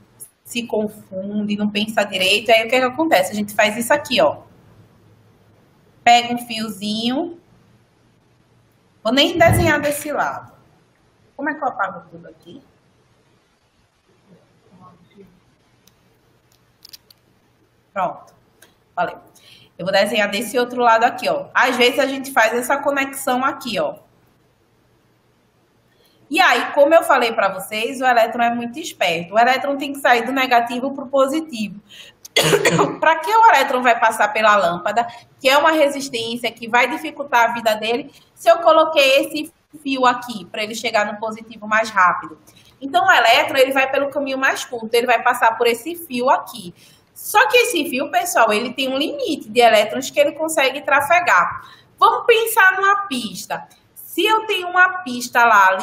se confunde, não pensa direito. Aí o que é que acontece? A gente faz isso aqui, ó. Pega um fiozinho. Vou nem desenhar desse lado. Como é que eu apago tudo aqui? Pronto. Falei. Eu vou desenhar desse outro lado aqui, ó. Às vezes a gente faz essa conexão aqui, ó. E aí, como eu falei para vocês, o elétron é muito esperto. O elétron tem que sair do negativo para o positivo. Para que o elétron vai passar pela lâmpada, que é uma resistência que vai dificultar a vida dele, se eu coloquei esse fio aqui, para ele chegar no positivo mais rápido? Então, o elétron ele vai pelo caminho mais curto, ele vai passar por esse fio aqui. Só que esse fio, pessoal, ele tem um limite de elétrons que ele consegue trafegar. Vamos pensar numa pista. Se eu tenho uma pista lá,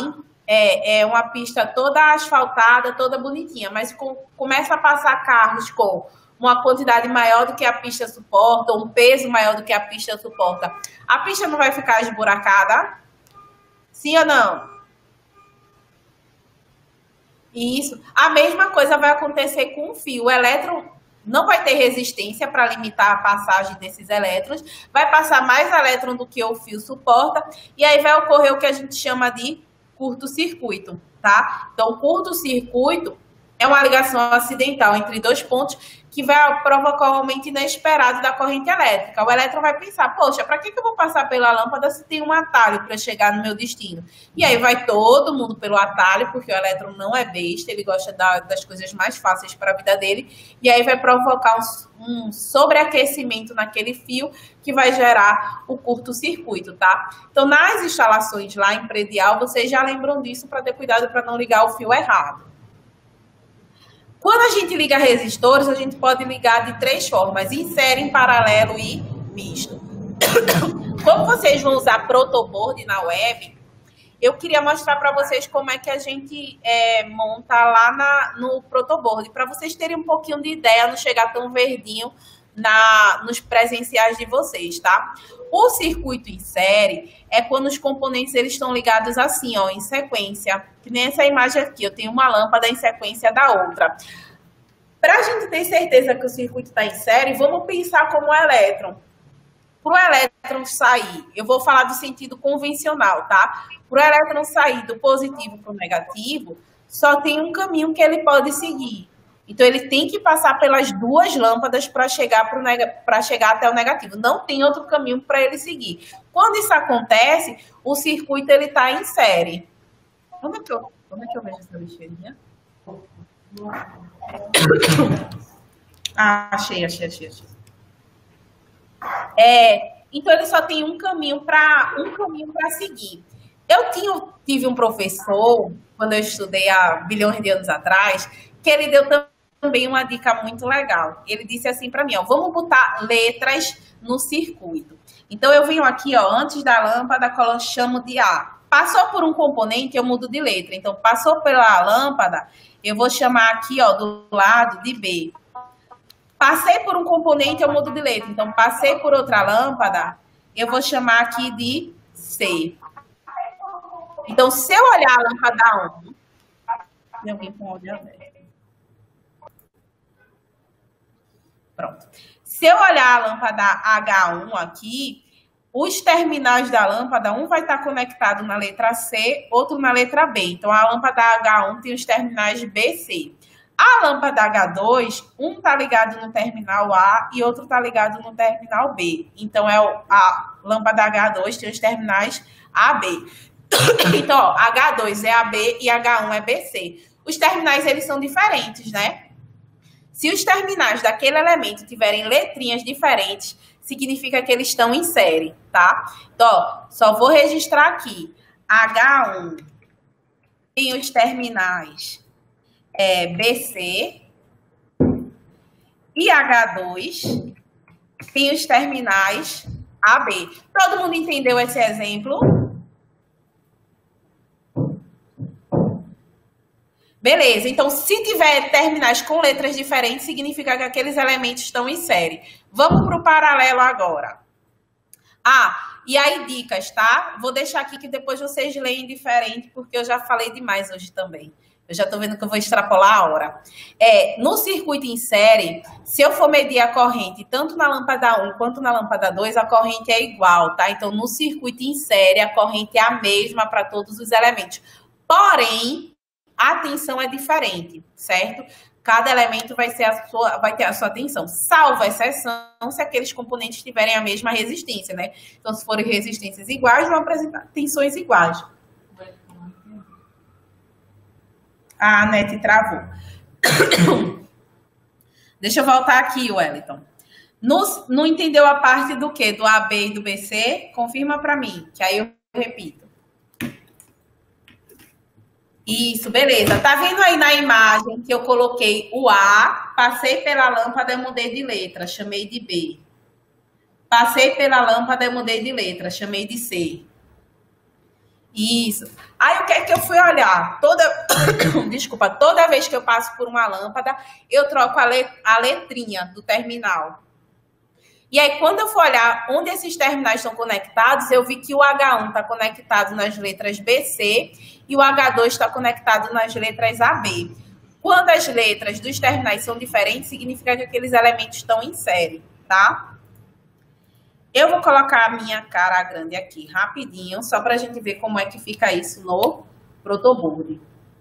uma pista toda asfaltada, toda bonitinha, mas começa a passar carros com uma quantidade maior do que a pista suporta, ou um peso maior do que a pista suporta, a pista não vai ficar esburacada? Sim ou não? Isso. A mesma coisa vai acontecer com o fio. O elétron não vai ter resistência para limitar a passagem desses elétrons, vai passar mais elétron do que o fio suporta, e aí vai ocorrer o que a gente chama de curto-circuito, tá? Então, curto-circuito é uma ligação acidental entre dois pontos que vai provocar um aumento inesperado da corrente elétrica. O elétron vai pensar, poxa, para que eu vou passar pela lâmpada se tem um atalho para chegar no meu destino? E aí vai todo mundo pelo atalho, porque o elétron não é besta, ele gosta das coisas mais fáceis para a vida dele, e aí vai provocar um sobreaquecimento naquele fio que vai gerar o curto-circuito, tá? Então, nas instalações lá em predial, vocês já lembram disso para ter cuidado para não ligar o fio errado. Quando a gente liga resistores, a gente pode ligar de três formas: em série, em paralelo e misto. Como vocês vão usar protoboard na web, eu queria mostrar para vocês como é que a gente monta lá no protoboard, para vocês terem um pouquinho de ideia, não chegar tão verdinho nos presenciais de vocês, tá? O circuito em série é quando os componentes eles estão ligados assim, ó, em sequência. Que nem essa imagem aqui, eu tenho uma lâmpada em sequência da outra. Para a gente ter certeza que o circuito está em série, vamos pensar como o elétron. Para o elétron sair, eu vou falar do sentido convencional, tá? Para o elétron sair do positivo para o negativo, só tem um caminho que ele pode seguir. Então, ele tem que passar pelas duas lâmpadas para chegar até o negativo. Não tem outro caminho para ele seguir. Quando isso acontece, o circuito está em série. Onde é que eu vejo essa lixeirinha? Ah, achei. Então, ele só tem um caminho para seguir. Eu tive um professor, quando eu estudei há bilhões de anos atrás, que ele deu também uma dica muito legal. Ele disse assim para mim, ó, vamos botar letras no circuito. Então, eu venho aqui, ó, antes da lâmpada, chamo de A. Passou por um componente, eu mudo de letra. Então, passou pela lâmpada, eu vou chamar aqui, ó, do lado de B. Passei por um componente, eu mudo de letra. Então, passei por outra lâmpada, eu vou chamar aqui de C. Então, se eu olhar a lâmpada 1... Tem alguém com áudio aberto? Pronto. Se eu olhar a lâmpada H1 aqui, os terminais da lâmpada, um vai estar conectado na letra C, outro na letra B. Então, a lâmpada H1 tem os terminais B e C. A lâmpada H2, um está ligado no terminal A e outro está ligado no terminal B. Então, a lâmpada H2 tem os terminais AB. Então, ó, H2 é AB e H1 é BC. Os terminais, eles são diferentes, né? Se os terminais daquele elemento tiverem letrinhas diferentes, significa que eles estão em série, tá? Então, ó, só vou registrar aqui. H1 tem os terminais BC e H2 tem os terminais AB. Todo mundo entendeu esse exemplo? Beleza, então se tiver terminais com letras diferentes, significa que aqueles elementos estão em série. Vamos para o paralelo agora. Ah, e aí dicas, tá? Vou deixar aqui que depois vocês leem diferente, porque eu já falei demais hoje também. Eu já estou vendo que eu vou extrapolar a hora. No circuito em série, se eu for medir a corrente tanto na lâmpada 1 quanto na lâmpada 2, a corrente é igual, tá? Então, no circuito em série, a corrente é a mesma para todos os elementos. Porém, a tensão é diferente, certo? Cada elemento vai ter a sua tensão, salvo exceção se aqueles componentes tiverem a mesma resistência, né? Então, se forem resistências iguais, vão apresentar tensões iguais. A net travou. Deixa eu voltar aqui, Wellington. Não entendeu a parte do quê? Do AB e do BC? Confirma para mim, que aí eu repito. Isso, beleza. Tá vendo aí na imagem que eu coloquei o A, passei pela lâmpada e mudei de letra, chamei de B. Passei pela lâmpada e mudei de letra, chamei de C. Isso. Aí o que é que eu fui olhar? Desculpa, toda vez que eu passo por uma lâmpada, eu troco a letrinha do terminal. E aí, quando eu for olhar onde esses terminais estão conectados, eu vi que o H1 está conectado nas letras BC e o H2 está conectado nas letras AB. Quando as letras dos terminais são diferentes, significa que aqueles elementos estão em série, tá? Eu vou colocar a minha cara grande aqui rapidinho, só para a gente ver como é que fica isso no protoboard,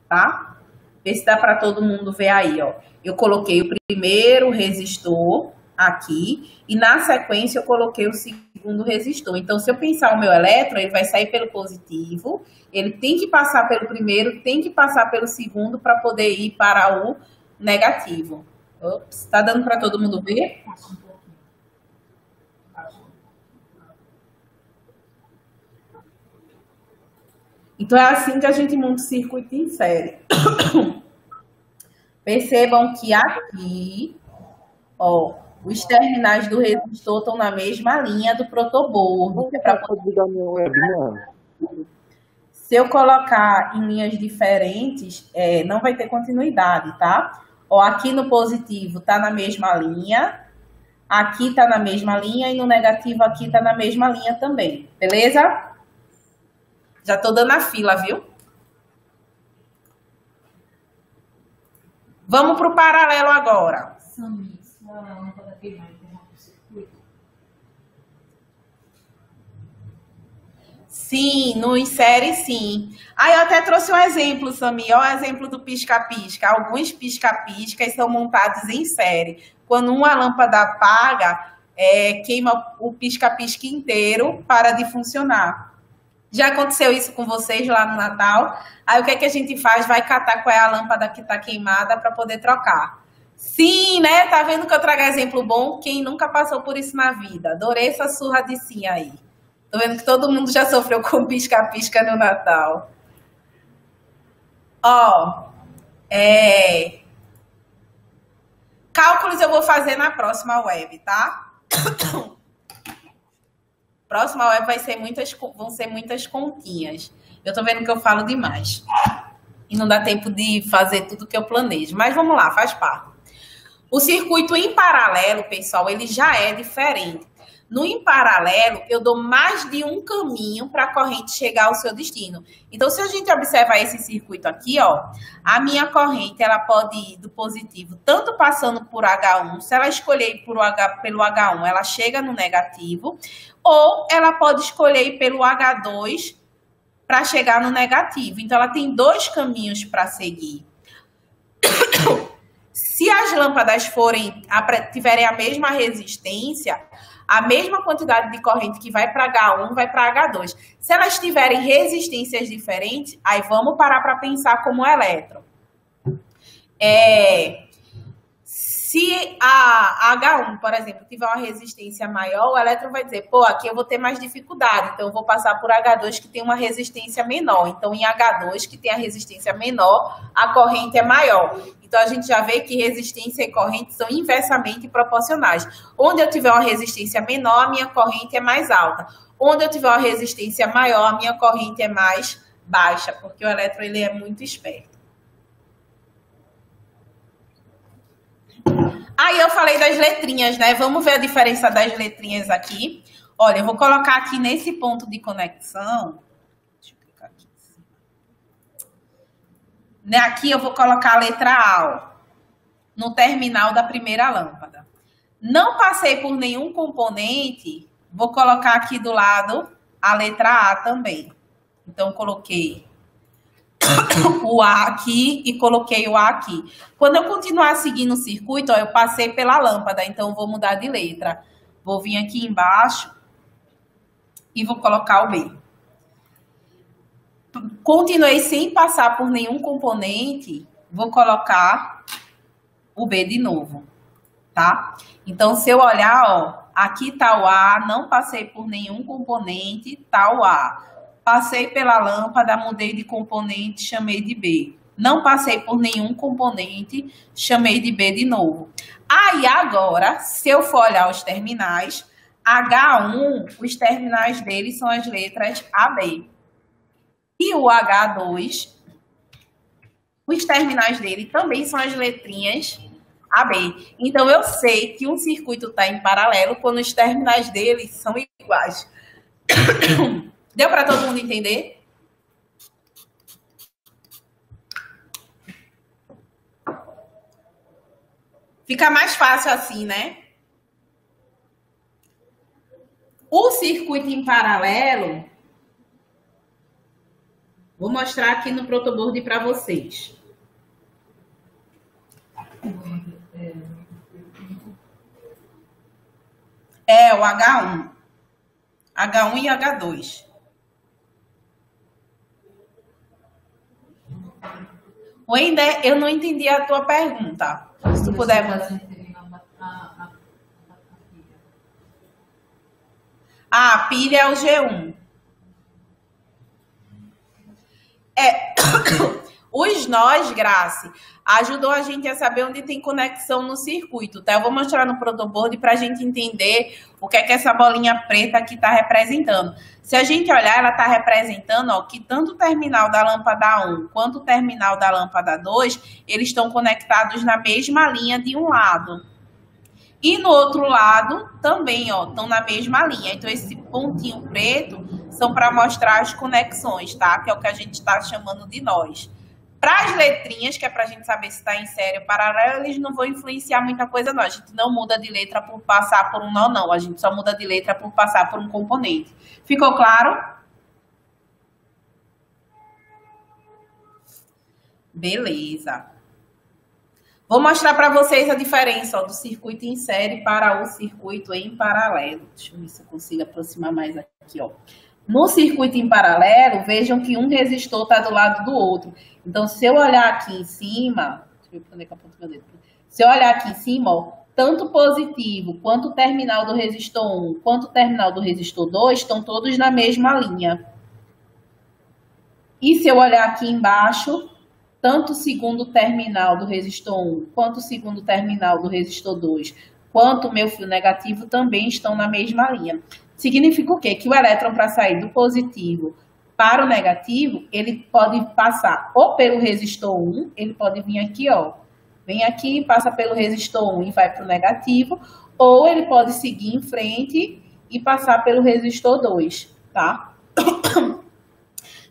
tá? Ver se dá para todo mundo ver aí, ó. Eu coloquei o primeiro resistor aqui e na sequência eu coloquei o segundo resistor. Então, se eu pensar o meu elétron, ele vai sair pelo positivo, ele tem que passar pelo primeiro, tem que passar pelo segundo para poder ir para o negativo. Ops, tá dando para todo mundo ver? Então, é assim que a gente monta o circuito em série. Percebam que aqui, ó, os terminais do resistor estão na mesma linha do protoboard. Se eu colocar em linhas diferentes, não vai ter continuidade, tá? Ó, aqui no positivo tá na mesma linha, aqui tá na mesma linha e no negativo aqui tá na mesma linha também, beleza? Já tô dando a fila, viu? Vamos pro paralelo agora. Sim, no em série, sim. Aí eu até trouxe um exemplo, Sami. Olha o exemplo do pisca-pisca. Alguns pisca-piscas são montados em série. Quando uma lâmpada apaga, queima o pisca-pisca inteiro, para de funcionar. Já aconteceu isso com vocês lá no Natal? Aí o que é que a gente faz? Vai catar qual é a lâmpada que está queimada para poder trocar. Sim, né? Tá vendo que eu trago exemplo bom? Quem nunca passou por isso na vida? Adorei essa surra de sim aí. Tô vendo que todo mundo já sofreu com pisca-pisca no Natal. Ó, cálculos eu vou fazer na próxima web, tá? Próxima web vão ser muitas continhas. Eu tô vendo que eu falo demais. E não dá tempo de fazer tudo que eu planejo. Mas vamos lá, faz parte. O circuito em paralelo, pessoal, ele já é diferente. No em paralelo, eu dou mais de um caminho para a corrente chegar ao seu destino. Então, se a gente observar esse circuito aqui, ó, a minha corrente, ela pode ir do positivo, tanto passando por H1, se ela escolher pelo H1, ela chega no negativo, ou ela pode escolher ir pelo H2 para chegar no negativo. Então, ela tem dois caminhos para seguir. Se as lâmpadas tiverem a mesma resistência, a mesma quantidade de corrente que vai para H1 vai para H2. Se elas tiverem resistências diferentes, aí vamos parar para pensar como elétron. Se a H1, por exemplo, tiver uma resistência maior, o elétron vai dizer, pô, aqui eu vou ter mais dificuldade, então eu vou passar por H2 que tem uma resistência menor. Então, em H2, que tem a resistência menor, a corrente é maior. Então, a gente já vê que resistência e corrente são inversamente proporcionais. Onde eu tiver uma resistência menor, a minha corrente é mais alta. Onde eu tiver uma resistência maior, a minha corrente é mais baixa, porque o elétron ele é muito esperto. Aí eu falei das letrinhas, né? Vamos ver a diferença das letrinhas aqui. Olha, eu vou colocar aqui nesse ponto de conexão. Deixa eu clicar aqui. Aqui eu vou colocar a letra A, ó, no terminal da primeira lâmpada. Não passei por nenhum componente, vou colocar aqui do lado a letra A também. Então, coloquei o A aqui e coloquei o A aqui. Quando eu continuar seguindo o circuito, ó, eu passei pela lâmpada, então vou mudar de letra. Vou vir aqui embaixo e vou colocar o B. Continuei sem passar por nenhum componente, vou colocar o B de novo, tá? Então, se eu olhar, ó, aqui tá o A, não passei por nenhum componente, tá o A. Passei pela lâmpada, mudei de componente, chamei de B. Não passei por nenhum componente, chamei de B de novo. Aí, agora, se eu for olhar os terminais, H1, os terminais dele são as letras AB. E o H2, os terminais dele também são as letrinhas AB. Então, eu sei que um circuito está em paralelo quando os terminais dele são iguais. Deu para todo mundo entender? Fica mais fácil assim, né? O circuito em paralelo, vou mostrar aqui no protoboard para vocês. É o H1. H1 e H2. Wender, eu não entendi a tua pergunta. Se tu puder mandar. A pilha é o G1. Os nós, Grace, ajudou a gente a saber onde tem conexão no circuito, tá? Eu vou mostrar no protoboard para a gente entender o que é que essa bolinha preta aqui está representando. Se a gente olhar, ela está representando, ó, que tanto o terminal da lâmpada 1 quanto o terminal da lâmpada 2, eles estão conectados na mesma linha de um lado. E no outro lado também, ó, estão na mesma linha. Então, esse pontinho preto são para mostrar as conexões, tá? Que é o que a gente está chamando de nós. Para as letrinhas, que é para a gente saber se está em série ou paralelo, eles não vão influenciar muita coisa, não. A gente não muda de letra por passar por um nó, não. A gente só muda de letra por passar por um componente. Ficou claro? Beleza. Vou mostrar para vocês a diferença, ó, do circuito em série para o circuito em paralelo. Deixa eu ver se eu consigo aproximar mais aqui, ó. No circuito em paralelo, vejam que um resistor está do lado do outro. Então, se eu olhar aqui em cima, deixa eu ver onde é que aponto meu dedo. Se eu olhar aqui em cima, ó, tanto o positivo quanto o terminal do resistor 1 quanto o terminal do resistor 2 estão todos na mesma linha. E se eu olhar aqui embaixo, tanto o segundo terminal do resistor 1 quanto o segundo terminal do resistor 2 quanto o meu fio negativo também estão na mesma linha. Significa o quê? Que o elétron, para sair do positivo para o negativo, ele pode passar ou pelo resistor 1, ele pode vir aqui, ó. Vem aqui, passa pelo resistor 1 e vai para o negativo, ou ele pode seguir em frente e passar pelo resistor 2, tá?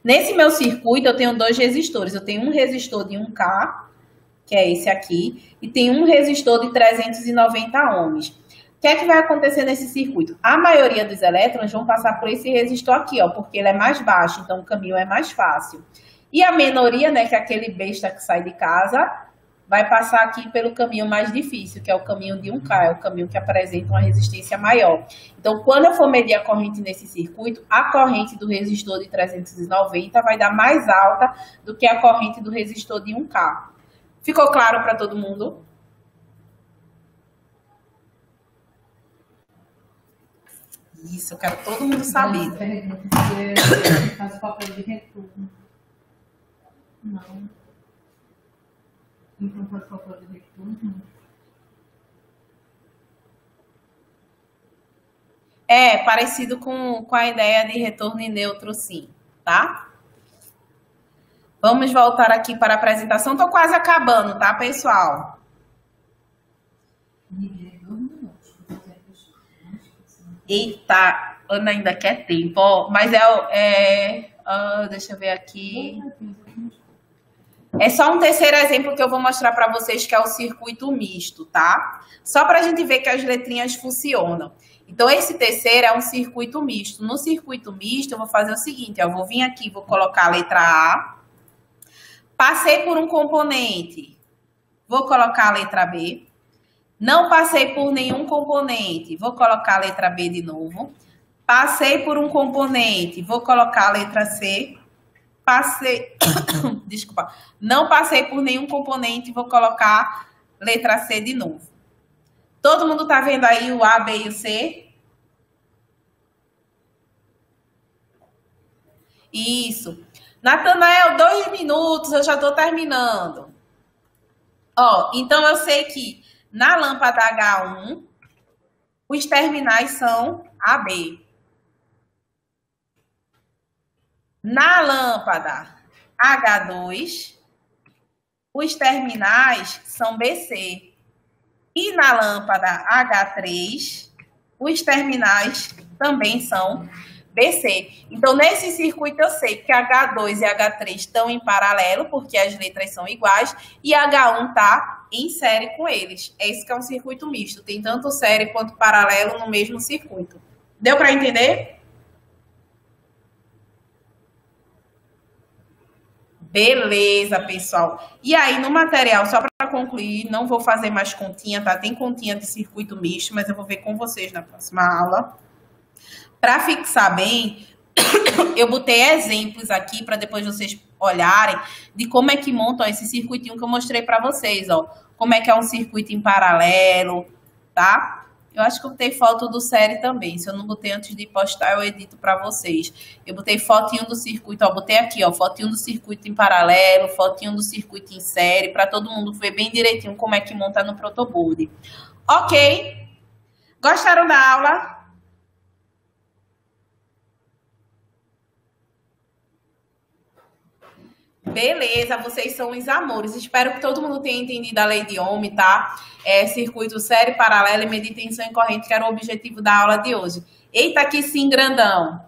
Nesse meu circuito, eu tenho dois resistores. Eu tenho um resistor de 1K, que é esse aqui, e tem um resistor de 390 ohms. O que é que vai acontecer nesse circuito? A maioria dos elétrons vão passar por esse resistor aqui, ó, porque ele é mais baixo, então o caminho é mais fácil. E a minoria, né, que é aquele besta que sai de casa, vai passar aqui pelo caminho mais difícil, que é o caminho de 1K, é o caminho que apresenta uma resistência maior. Então, quando eu for medir a corrente nesse circuito, a corrente do resistor de 390 vai dar mais alta do que a corrente do resistor de 1K. Ficou claro para todo mundo? Isso, eu quero todo mundo saber. Faz papel de retorno. Não. Então faz papel de retorno. É, parecido com a ideia de retorno em neutro, sim, tá? Vamos voltar aqui para a apresentação. Estou quase acabando, tá, pessoal? Eita, Ana ainda quer tempo, ó, mas deixa eu ver aqui. É só um terceiro exemplo que eu vou mostrar para vocês, que é o circuito misto, tá? Só para a gente ver que as letrinhas funcionam. Então, esse terceiro é um circuito misto. No circuito misto, eu vou fazer o seguinte, eu vou vir aqui, vou colocar a letra A, passei por um componente, vou colocar a letra B, não passei por nenhum componente, vou colocar a letra B de novo, passei por um componente, vou colocar a letra C, passei, desculpa, não passei por nenhum componente, vou colocar letra C de novo. Todo mundo tá vendo aí o A, B e o C? Isso. Natanael, 2 minutos, eu já tô terminando. Ó, então eu sei que na lâmpada H1, os terminais são AB. Na lâmpada H2, os terminais são BC. E na lâmpada H3, os terminais também são BC. Então, nesse circuito, eu sei que H2 e H3 estão em paralelo, porque as letras são iguais, e H1 está em série com eles. É isso que é um circuito misto. Tem tanto série quanto paralelo no mesmo circuito. Deu para entender? Beleza, pessoal. E aí, no material, só para concluir, não vou fazer mais continha, tá? Tem continha de circuito misto, mas eu vou ver com vocês na próxima aula. Para fixar bem, eu botei exemplos aqui para depois vocês olharem de como é que montam esse circuitinho que eu mostrei para vocês, ó. Como é que é um circuito em paralelo, tá? Eu acho que eu botei foto do série também. Se eu não botei antes de postar, eu edito para vocês. Eu botei fotinho do circuito, ó. Botei aqui, ó, fotinho do circuito em paralelo, fotinho do circuito em série, para todo mundo ver bem direitinho como é que monta no protoboard. Ok? Gostaram da aula? Beleza, vocês são os amores. Espero que todo mundo tenha entendido a lei de Ohm, tá? Circuito série, paralelo e medida em tensão e corrente, que era o objetivo da aula de hoje. Eita, aqui sim, grandão.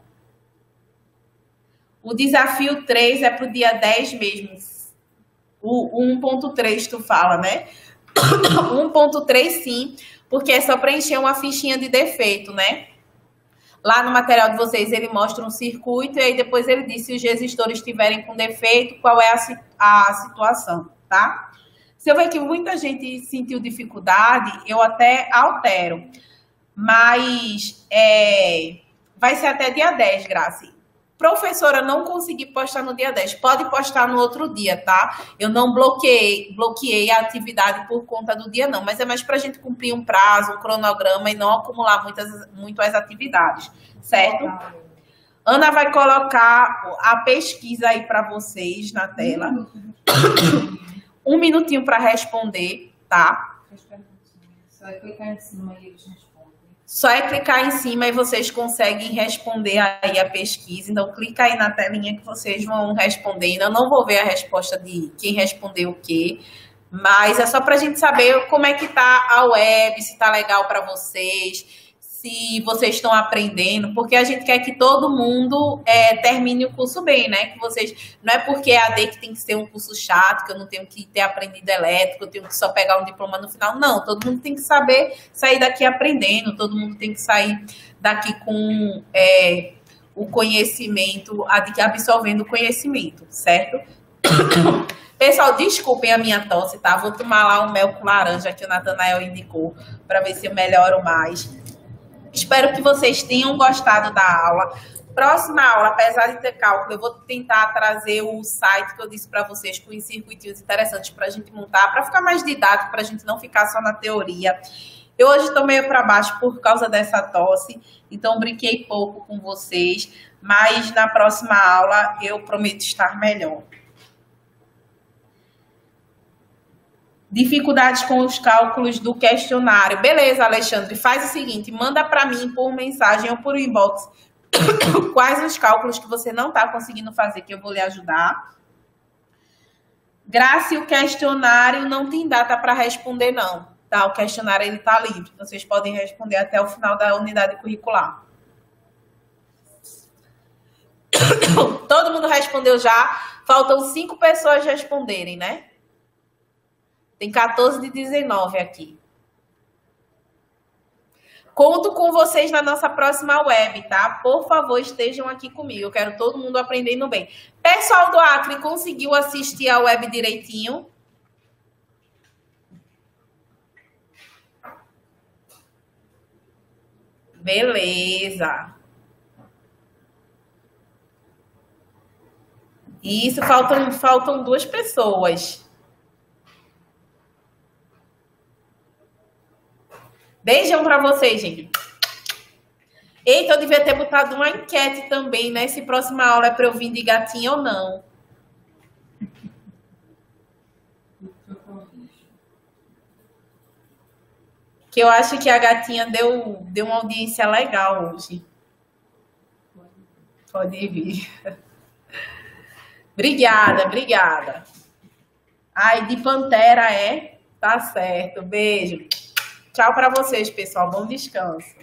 O desafio 3 é pro dia 10 mesmo. O 1.3 tu fala, né? 1.3 sim, porque é só preencher uma fichinha de defeito, né? Lá no material de vocês, ele mostra um circuito e aí depois ele diz se os resistores estiverem com defeito, qual é a situação, tá? Se eu ver que muita gente sentiu dificuldade, eu até altero. Mas vai ser até dia 10, Graci. Professora, não consegui postar no dia 10. Pode postar no outro dia, tá? Eu não bloqueei a atividade por conta do dia, não. Mas é mais para a gente cumprir um prazo, um cronograma e não acumular muito as atividades, certo? Ana vai colocar a pesquisa aí para vocês na tela. Um minutinho para responder, tá? Só é clicar em cima e eles respondem. Só é clicar em cima e vocês conseguem responder aí a pesquisa. Então, clica aí na telinha que vocês vão respondendo. Eu não vou ver a resposta de quem respondeu o quê, mas é só para a gente saber como é que tá a web, se tá legal para vocês, se vocês estão aprendendo, porque a gente quer que todo mundo termine o curso bem, né? Que vocês, não é porque é AD que tem que ser um curso chato, que eu não tenho que ter aprendido elétrico, eu tenho que só pegar um diploma no final. Não, todo mundo tem que saber sair daqui aprendendo, todo mundo tem que sair daqui com o conhecimento, absorvendo o conhecimento, certo? Pessoal, desculpem a minha tosse, tá? Vou tomar lá um mel com laranja que o Natanael indicou, para ver se eu melhoro mais. Espero que vocês tenham gostado da aula. Próxima aula, apesar de ter cálculo, eu vou tentar trazer o site que eu disse para vocês com os circuitinhos interessantes para a gente montar, para ficar mais didático, para a gente não ficar só na teoria. Eu hoje estou meio para baixo por causa dessa tosse, então brinquei pouco com vocês, mas na próxima aula eu prometo estar melhor. Dificuldades com os cálculos do questionário. Beleza, Alexandre, faz o seguinte, manda para mim por mensagem ou por inbox quais os cálculos que você não está conseguindo fazer, que eu vou lhe ajudar. Graça, o questionário não tem data para responder, não. Tá? O questionário ele está livre. Vocês podem responder até o final da unidade curricular. Todo mundo respondeu já. Faltam 5 pessoas responderem, né? Tem 14 de 19 aqui. Conto com vocês na nossa próxima web, tá? Por favor, estejam aqui comigo. Eu quero todo mundo aprendendo bem. Pessoal do Acre, conseguiu assistir a web direitinho? Beleza. Isso, faltam 2 pessoas. Beijão pra vocês, gente. Eita, eu devia ter botado uma enquete também, né? Se próxima aula é pra eu vir de gatinha ou não. Que eu acho que a gatinha deu uma audiência legal hoje. Pode vir. Obrigada. Ai, de Pantera é? Tá certo. Beijo. Tchau para vocês, pessoal. Bom descanso.